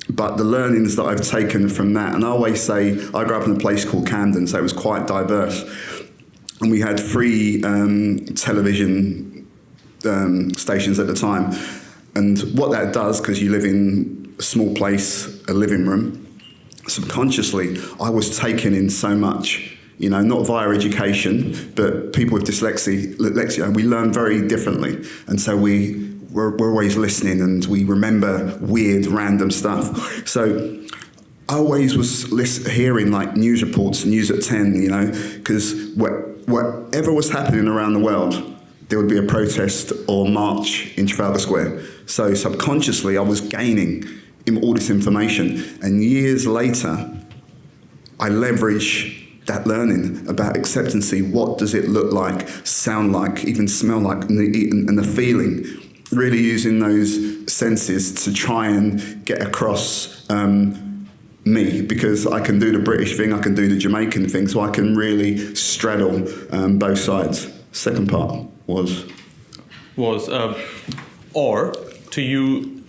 C: But the learnings that I've taken from that, and I always say, I grew up in a place called Camden, so it was quite diverse. And we had 3 television stations at the time. And what that does, because you live in a small place, a living room, subconsciously, I was taking in so much, you know, not via education, but people with dyslexia, we learn very differently. And so we're always listening, and we remember weird, random stuff. So I always was hearing like news reports, news at 10, you know, because whatever was happening around the world, there would be a protest or march in Trafalgar Square. So subconsciously, I was gaining all this information. And years later, I leverage that learning about acceptancy. What does it look like, sound like, even smell like, and the feeling? Really using those senses to try and get across me, because I can do the British thing, I can do the Jamaican thing, so I can really straddle both sides. Second part was
A: or to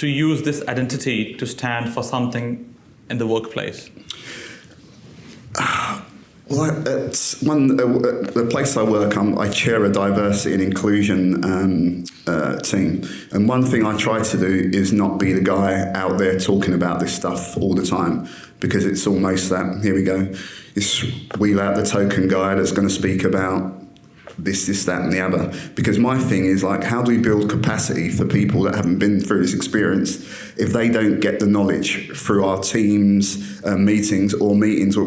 A: use this identity to stand for something in the workplace.
C: Well, it's the place I work, I chair a diversity and inclusion team. And one thing I try to do is not be the guy out there talking about this stuff all the time, because it's almost that, here we go, it's wheel out the token guy that's going to speak about this, that and the other. Because my thing is like, how do we build capacity for people that haven't been through this experience if they don't get the knowledge through our teams, meetings or meetings where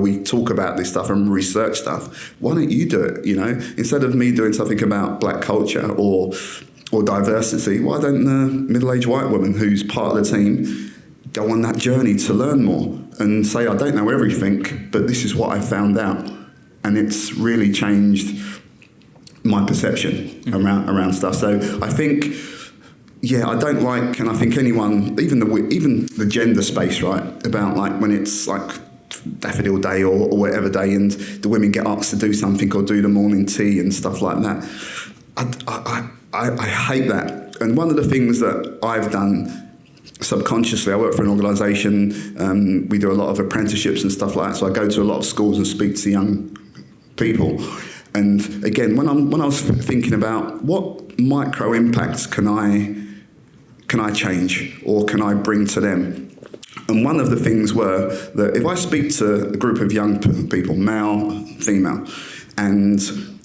C: we talk about this stuff and research stuff? Why don't you do it, you know? Instead of me doing something about black culture or diversity, why don't the middle-aged white woman who's part of the team go on that journey to learn more and say, I don't know everything, but this is what I found out. And it's really changed my perception around stuff. So I think, I don't like, and I think anyone, even the gender space, right, about like when it's like Daffodil Day or whatever day, and the women get asked to do something or do the morning tea and stuff like that. I hate that. And one of the things that I've done subconsciously, I work for an organisation, we do a lot of apprenticeships and stuff like that, so I go to a lot of schools and speak to young people. And again, when I was thinking about what micro impacts can I change or can I bring to them, and one of the things were that if I speak to a group of young people, male, female, and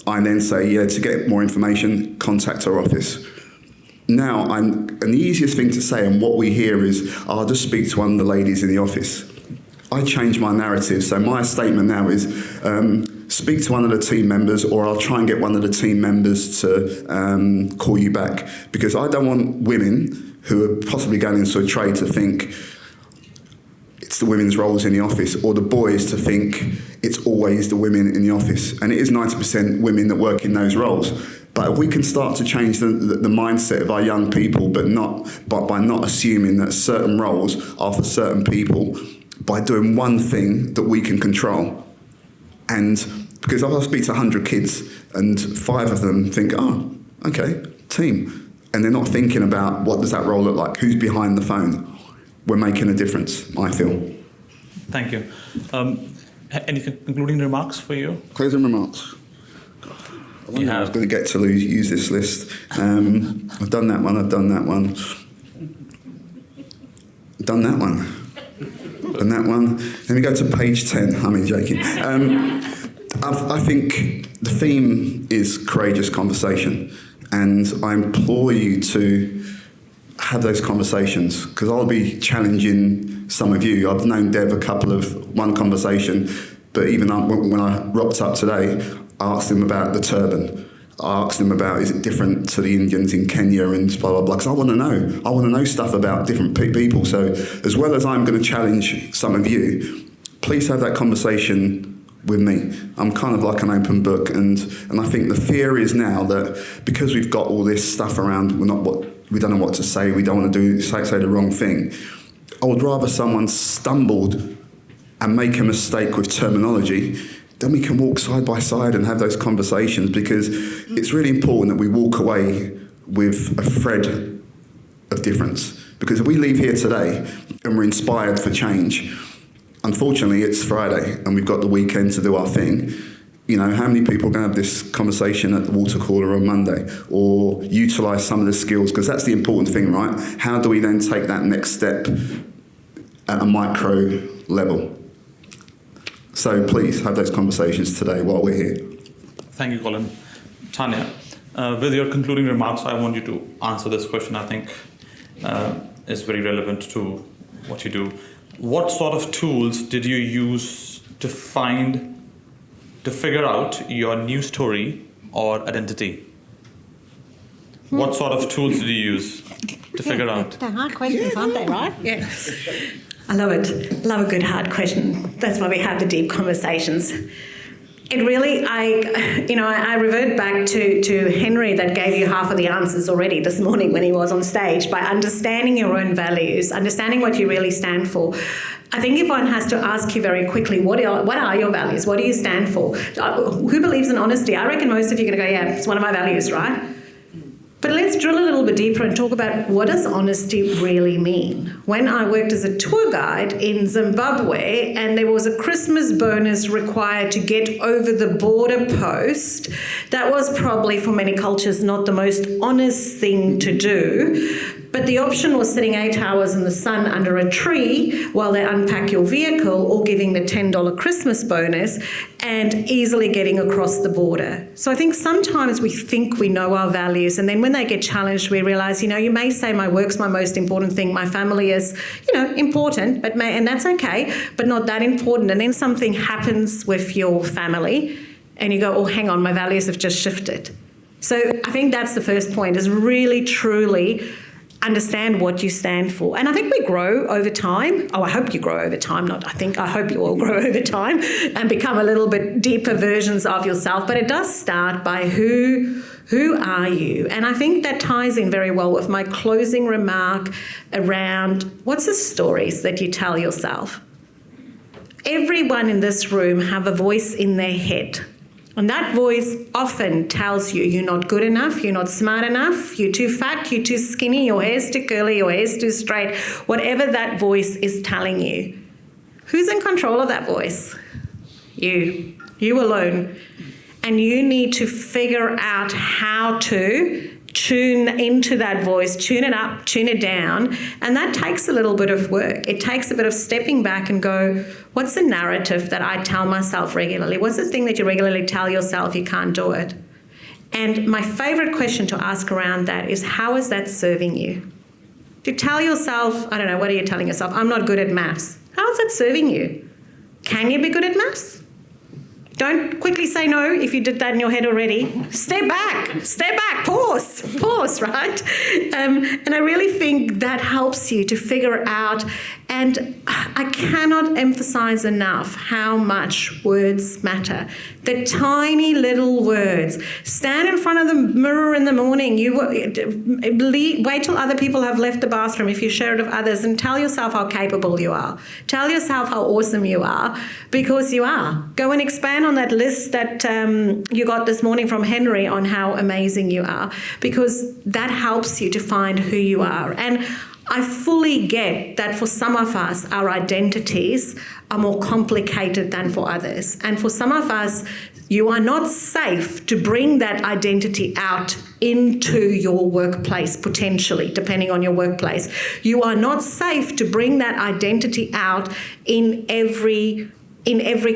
C: I then say, to get more information, contact our office. Now, and the easiest thing to say, and what we hear is, I'll just speak to one of the ladies in the office. I change my narrative, so my statement now is, speak to one of the team members, or I'll try and get one of the team members to call you back, because I don't want women who are possibly going into a trade to think it's the women's roles in the office, or the boys to think it's always the women in the office. And it is 90% women that work in those roles. But if we can start to change the mindset of our young people, but by not assuming that certain roles are for certain people, by doing one thing that we can control. And because I'll speak to 100 kids and 5 of them think, oh, okay, team. And they're not thinking about what does that role look like, who's behind the phone. We're making a difference, I feel.
A: Thank you. Any concluding remarks for you?
C: Closing remarks. I was going to get to use this list. I've done that one, done that one. And that one. Let me go to page 10. I'm joking. I think the theme is courageous conversation, and I implore you to have those conversations, because I'll be challenging some of you. I've known Dev one conversation, but even when I rocked up today, I asked him about the turban. I asked him about, is it different to the Indians in Kenya and blah, blah, blah, because I want to know. I want to know stuff about different people. So as well as I'm going to challenge some of you, please have that conversation with me. I'm kind of like an open book, and I think the fear is now that because we've got all this stuff around, we don't know what to say, we don't want to say the wrong thing. I would rather someone stumbled and make a mistake with terminology. Then we can walk side by side and have those conversations, because it's really important that we walk away with a thread of difference. Because if we leave here today and we're inspired for change, unfortunately it's Friday and we've got the weekend to do our thing. You know, how many people are going to have this conversation at the water cooler on Monday or utilise some of the skills? Because that's the important thing, right? How do we then take that next step at a micro level? So please have those conversations today while we're here.
A: Thank you, Colin. Tanya, with your concluding remarks, I want you to answer this question. I think is very relevant to what you do. What sort of tools did you use to figure out your new story or identity? What sort of tools did you use to figure out?
D: They're hard questions, aren't they, right? Yeah. I love it. Love a good hard question. That's why we have the deep conversations. It really, I revert back to Henry that gave you half of the answers already this morning when he was on stage. By understanding your own values, understanding what you really stand for. I think if one has to ask you very quickly, what are your values? What do you stand for? Who believes in honesty? I reckon most of you are going to go, yeah, it's one of my values, right? But let's drill a little bit deeper and talk about what does honesty really mean. When I worked as a tour guide in Zimbabwe and there was a Christmas bonus required to get over the border post, that was probably for many cultures not the most honest thing to do. But the option was sitting 8 hours in the sun under a tree while they unpack your vehicle or giving the $10 Christmas bonus and easily getting across the border. So I think sometimes we think we know our values and then when they get challenged, we realise, you may say my work's my most important thing, my family is, important, and that's okay, but not that important. And then something happens with your family and you go, oh, hang on, my values have just shifted. So I think that's the first point, is really, truly understand what you stand for. And I think we grow over time. Oh, I hope you grow over time. I hope you all grow over time and become a little bit deeper versions of yourself. But it does start by who are you? And I think that ties in very well with my closing remark around what's the stories that you tell yourself. Everyone in this room have a voice in their head. And that voice often tells you you're not good enough, you're not smart enough, you're too fat, you're too skinny, your hair's too curly, your hair's too straight, whatever that voice is telling you. Who's in control of that voice? You alone. And you need to figure out how to tune into that voice, tune it up, tune it down. And that takes a little bit of work. It takes a bit of stepping back and go, what's the narrative that I tell myself regularly? What's the thing that you regularly tell yourself you can't do it? And my favourite question to ask around that is, how is that serving you? To tell yourself, I don't know, what are you telling yourself? I'm not good at maths. How is that serving you? Can you be good at maths? Don't quickly say no if you did that in your head already. Step back, pause, right? And I really think that helps you to figure out, and I cannot emphasize enough how much words matter. The tiny little words. Stand in front of the mirror in the morning. Wait till other people have left the bathroom if you share it with others, and tell yourself how capable you are. Tell yourself how awesome you are, because you are. Go and expand on that list that you got this morning from Henry on how amazing you are, because that helps you to find who you are. And I fully get that for some of us, our identities are more complicated than for others. And for some of us, you are not safe to bring that identity out into your workplace, potentially, depending on your workplace. You are not safe to bring that identity out in every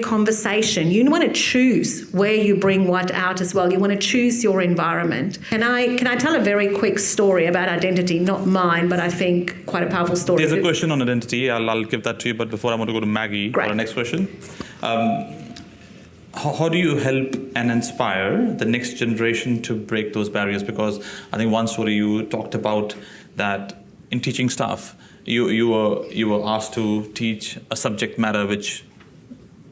D: conversation. You want to choose where you bring what out as well. You want to choose your environment. Can I tell a very quick story about identity? Not mine, but I think quite a powerful story.
A: There's a question on identity. I'll give that to you. But before, I want to go to Maggie for the next question. How do you help and inspire the next generation to break those barriers? Because I think one story you talked about that in teaching staff, you were asked to teach a subject matter which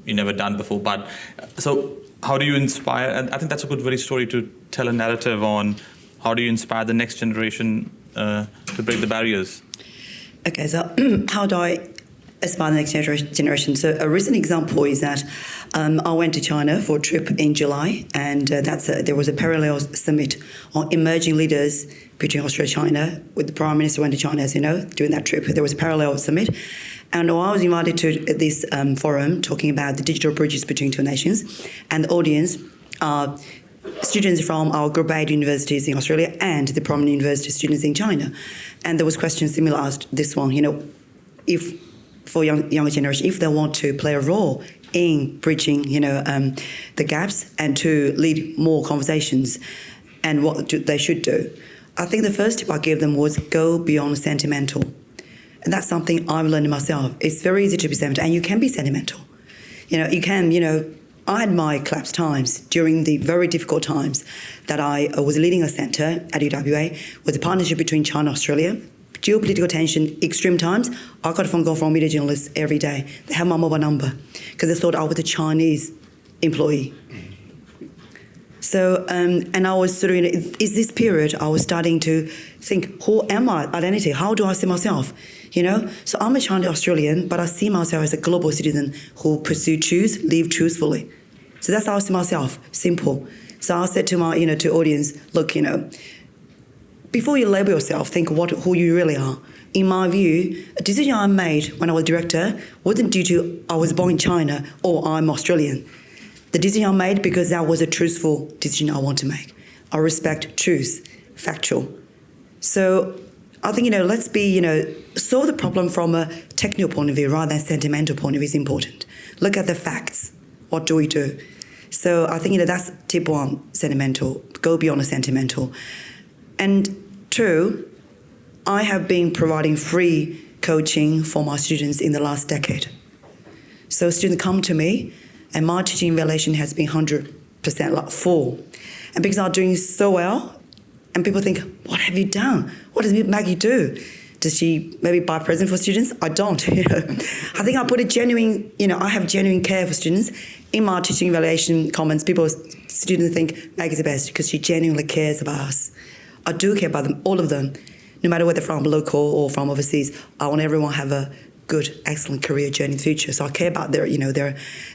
A: you never done before. But so how do you inspire? And I think that's a good very story to tell a narrative on how do you inspire the next generation to break the barriers.
B: Okay, so how do I aspire the next generation. So a recent example is that I went to China for a trip in July, and there was a parallel summit on emerging leaders between Australia and China. With the Prime Minister went to China, as you know, during that trip. There was a parallel summit. And I was invited to this forum talking about the digital bridges between two nations. And the audience are students from our Group 8 universities in Australia and the prominent university students in China. And there was questions similar as this one, if for younger generation, if they want to play a role in bridging, the gaps and to lead more conversations and what they should do. I think the first tip I gave them was go beyond sentimental. And that's something I've learned myself. It's very easy to be sentimental, and you can be sentimental. You can, I had my collapse times during the very difficult times that I was leading a centre at UWA with a partnership between China and Australia. Geopolitical tension, extreme times. I got a phone call from media journalists every day. They had my mobile number because they thought I was a Chinese employee. So, and I was sort of, is this period I was starting to think, who am I, identity? How do I see myself? So I'm a Chinese Australian, but I see myself as a global citizen who pursue truth, live truthfully. So that's how I see myself, simple. So I said to my, to audience, look, before you label yourself, think who you really are. In my view, a decision I made when I was director wasn't due to I was born in China or I'm Australian. The decision I made because that was a truthful decision I want to make. I respect truth, factual. So I think, let's be, solve the problem from a technical point of view rather than sentimental point of view is important. Look at the facts. What do we do? So I think, that's tip one, sentimental. Go beyond the sentimental. And two, I have been providing free coaching for my students in the last decade. So students come to me, and my teaching evaluation has been 100% full. And because I'm doing so well, and people think, what have you done? What does Maggie do? Does she maybe buy presents for students? I don't. I think I put a genuine, I have genuine care for students. In my teaching evaluation comments, students think Maggie's the best because she genuinely cares about us. I do care about them, all of them, no matter whether from local or from overseas. I want everyone to have a good, excellent career journey in the future. So I care about their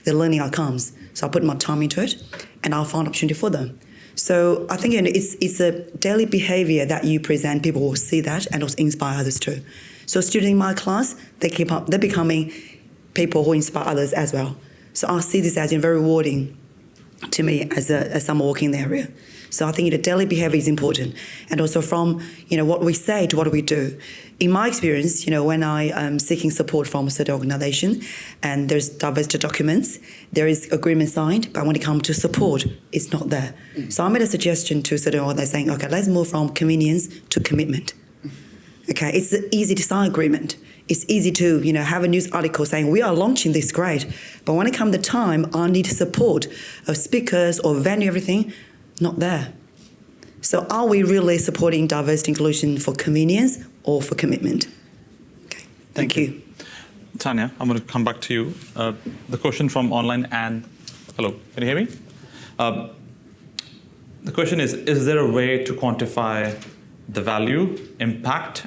B: learning outcomes. So I put my time into it, and I'll find opportunity for them. So I think it's a daily behaviour that you present. People will see that and also inspire others too. So students in my class, they're becoming people who inspire others as well. So I see this as very rewarding to me as someone working in the area. So I think daily behaviour is important. And also from, what we say to what we do. In my experience, when I am seeking support from a certain organisation and there's diversity documents, there is agreement signed, but when it comes to support, it's not there. So I made a suggestion to a certain organisation saying, okay, let's move from convenience to commitment. Okay, it's easy to sign agreement. It's easy to, have a news article saying we are launching this, great. But when it comes to time, I need support of speakers or venue, everything, not there. So are we really supporting diversity inclusion for convenience or for commitment? Okay, thank you.
A: Tanya, I'm going to come back to you. The question from online, and hello, can you hear me? The question is there a way to quantify the value, impact,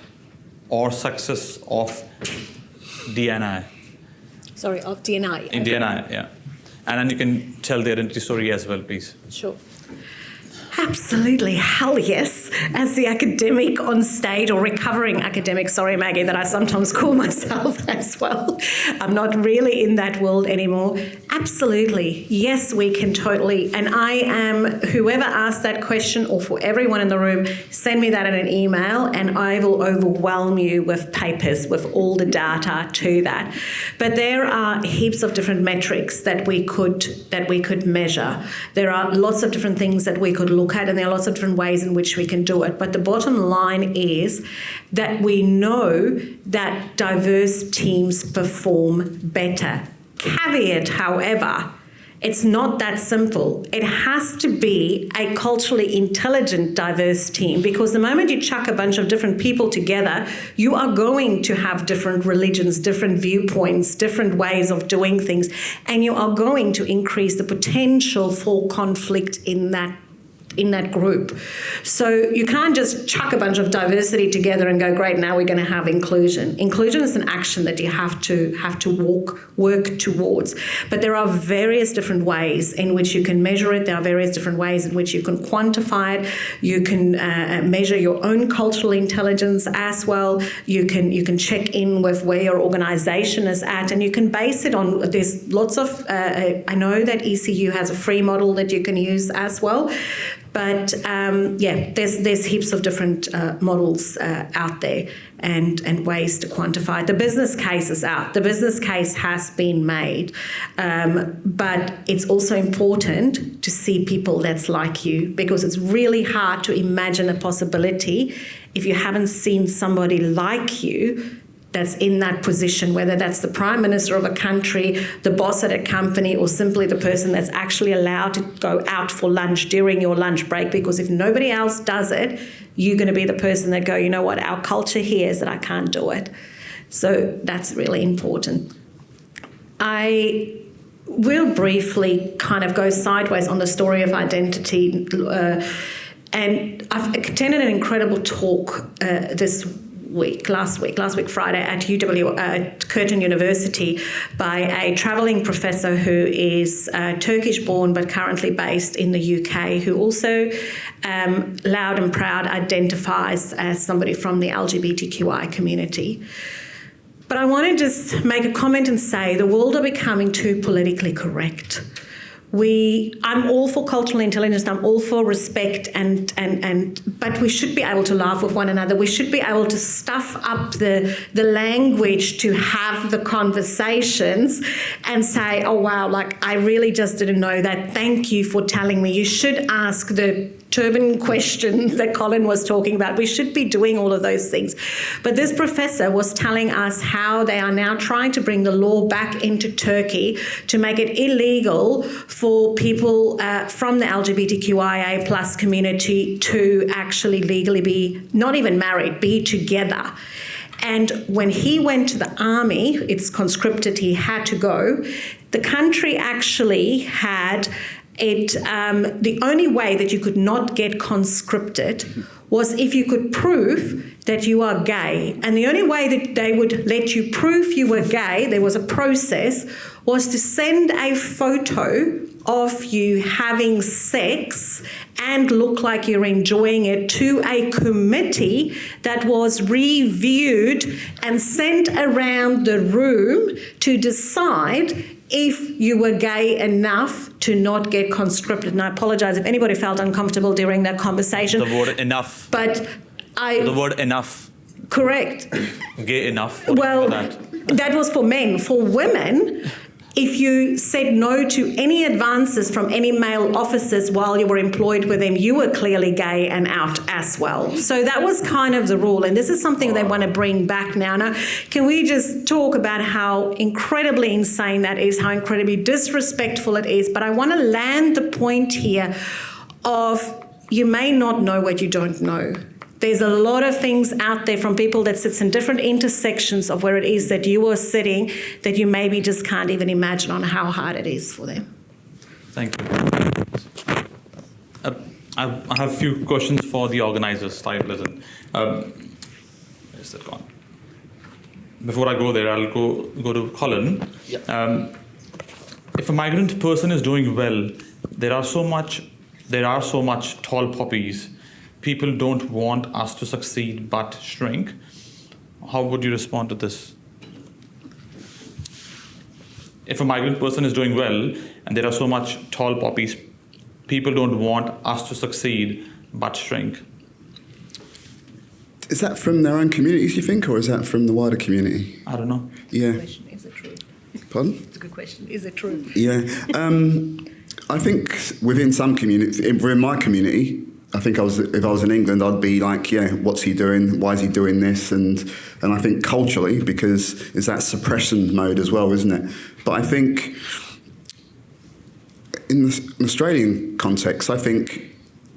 A: or success of D&I?
D: Sorry, of D&I.
A: In D&I, yeah. And then you can tell the identity story as well, please.
D: Sure. Absolutely, hell yes. As the academic on stage, or recovering academic, sorry Maggie, that I sometimes call myself as well. I'm not really in that world anymore. Absolutely, yes, we can totally. And I am, whoever asked that question, or for everyone in the room, send me that in an email and I will overwhelm you with papers, with all the data to that. But there are heaps of different metrics that we could measure. There are lots of different things that we could look at, and there are lots of different ways in which we can do it. But the bottom line is that we know that diverse teams perform better. Caveat, however, it's not that simple. It has to be a culturally intelligent, diverse team, because the moment you chuck a bunch of different people together, you are going to have different religions, different viewpoints, different ways of doing things, and you are going to increase the potential for conflict in that in that group. So you can't just chuck a bunch of diversity together and go, great, now we're going to have inclusion. Inclusion is an action that you have to work towards. But there are various different ways in which you can measure it. There are various different ways in which you can quantify it. You can measure your own cultural intelligence as well. You can check in with where your organisation is at, and you can base it on, there's lots of, I know that ECU has a free model that you can use as well. But there's heaps of different models out there and ways to quantify it. The business case is out. The business case has been made. But it's also important to see people that's like you, because it's really hard to imagine a possibility if you haven't seen somebody like you that's in that position, whether that's the prime minister of a country, the boss at a company, or simply the person that's actually allowed to go out for lunch during your lunch break. Because if nobody else does it, you're going to be the person that go, you know what, our culture here is that I can't do it. So that's really important. I will briefly kind of go sideways on the story of identity. And I've attended an incredible talk last week Friday at Curtin University by a travelling professor who is Turkish born but currently based in the UK, who also loud and proud identifies as somebody from the LGBTQI community. But I want to just make a comment and say the world are becoming too politically correct. I'm all for cultural intelligence, I'm all for respect, but we should be able to laugh with one another. We should be able to stuff up the language to have the conversations and say, oh wow, like I really just didn't know that. Thank you for telling me. You should ask the turban questions that Colin was talking about. We should be doing all of those things. But this professor was telling us how they are now trying to bring the law back into Turkey to make it illegal for people from the LGBTQIA plus community to actually legally be not even married, be together. And when he went to the army, it's conscripted, he had to go, the country actually had the only way that you could not get conscripted was if you could prove that you are gay. And the only way that they would let you prove you were gay, there was a process, was to send a photo of you having sex and look like you're enjoying it to a committee that was reviewed and sent around the room to decide if you were gay enough to not get conscripted. And I apologise if anybody felt uncomfortable during that conversation.
A: The word enough.
D: But
A: The word enough.
D: Correct.
A: Gay enough.
D: Well, that was for men. For women, if you said no to any advances from any male officers while you were employed with them, you were clearly gay and out as well. So that was kind of the rule. And this is something they want to bring back now. Now, can we just talk about how incredibly insane that is, how incredibly disrespectful it is? But I want to land the point here of you may not know what you don't know. There's a lot of things out there from people that sits in different intersections of where it is that you are sitting that you maybe just can't even imagine on how hard it is for them.
A: Thank you. I have a few questions for the organisers. Listen, where's that gone? Before I go there, I'll go to Colin. Yeah. If a migrant person is doing well, there are so much tall poppies. People don't want us to succeed but shrink. How would you respond to this? If a migrant person is doing well and there are so much tall poppies, people don't want us to succeed but shrink.
C: Is that from their own communities, you think, or is that from the wider community?
A: I don't know.
C: Yeah.
D: Question, is it true?
C: Pardon?
D: It's a good question. Is it true?
C: Yeah. I think within some communities, within my community, I think if I was in England, I'd be like, yeah, what's he doing? Why is he doing this? And I think culturally, because it's that suppression mode as well, isn't it? But I think in the Australian context, I think,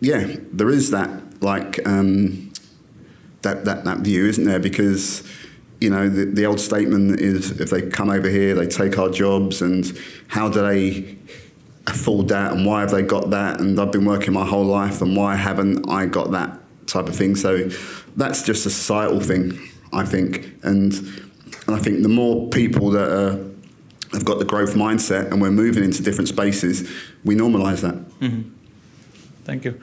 C: yeah, there is that like that view, isn't there? Because you know the old statement is, if they come over here, they take our jobs, and how do they full dat and why have they got that, and I've been working my whole life and why haven't I got that type of thing. So that's just a societal thing, I think. And I think the more people that have got the growth mindset and we're moving into different spaces, we normalise that.
A: Mm-hmm. Thank you.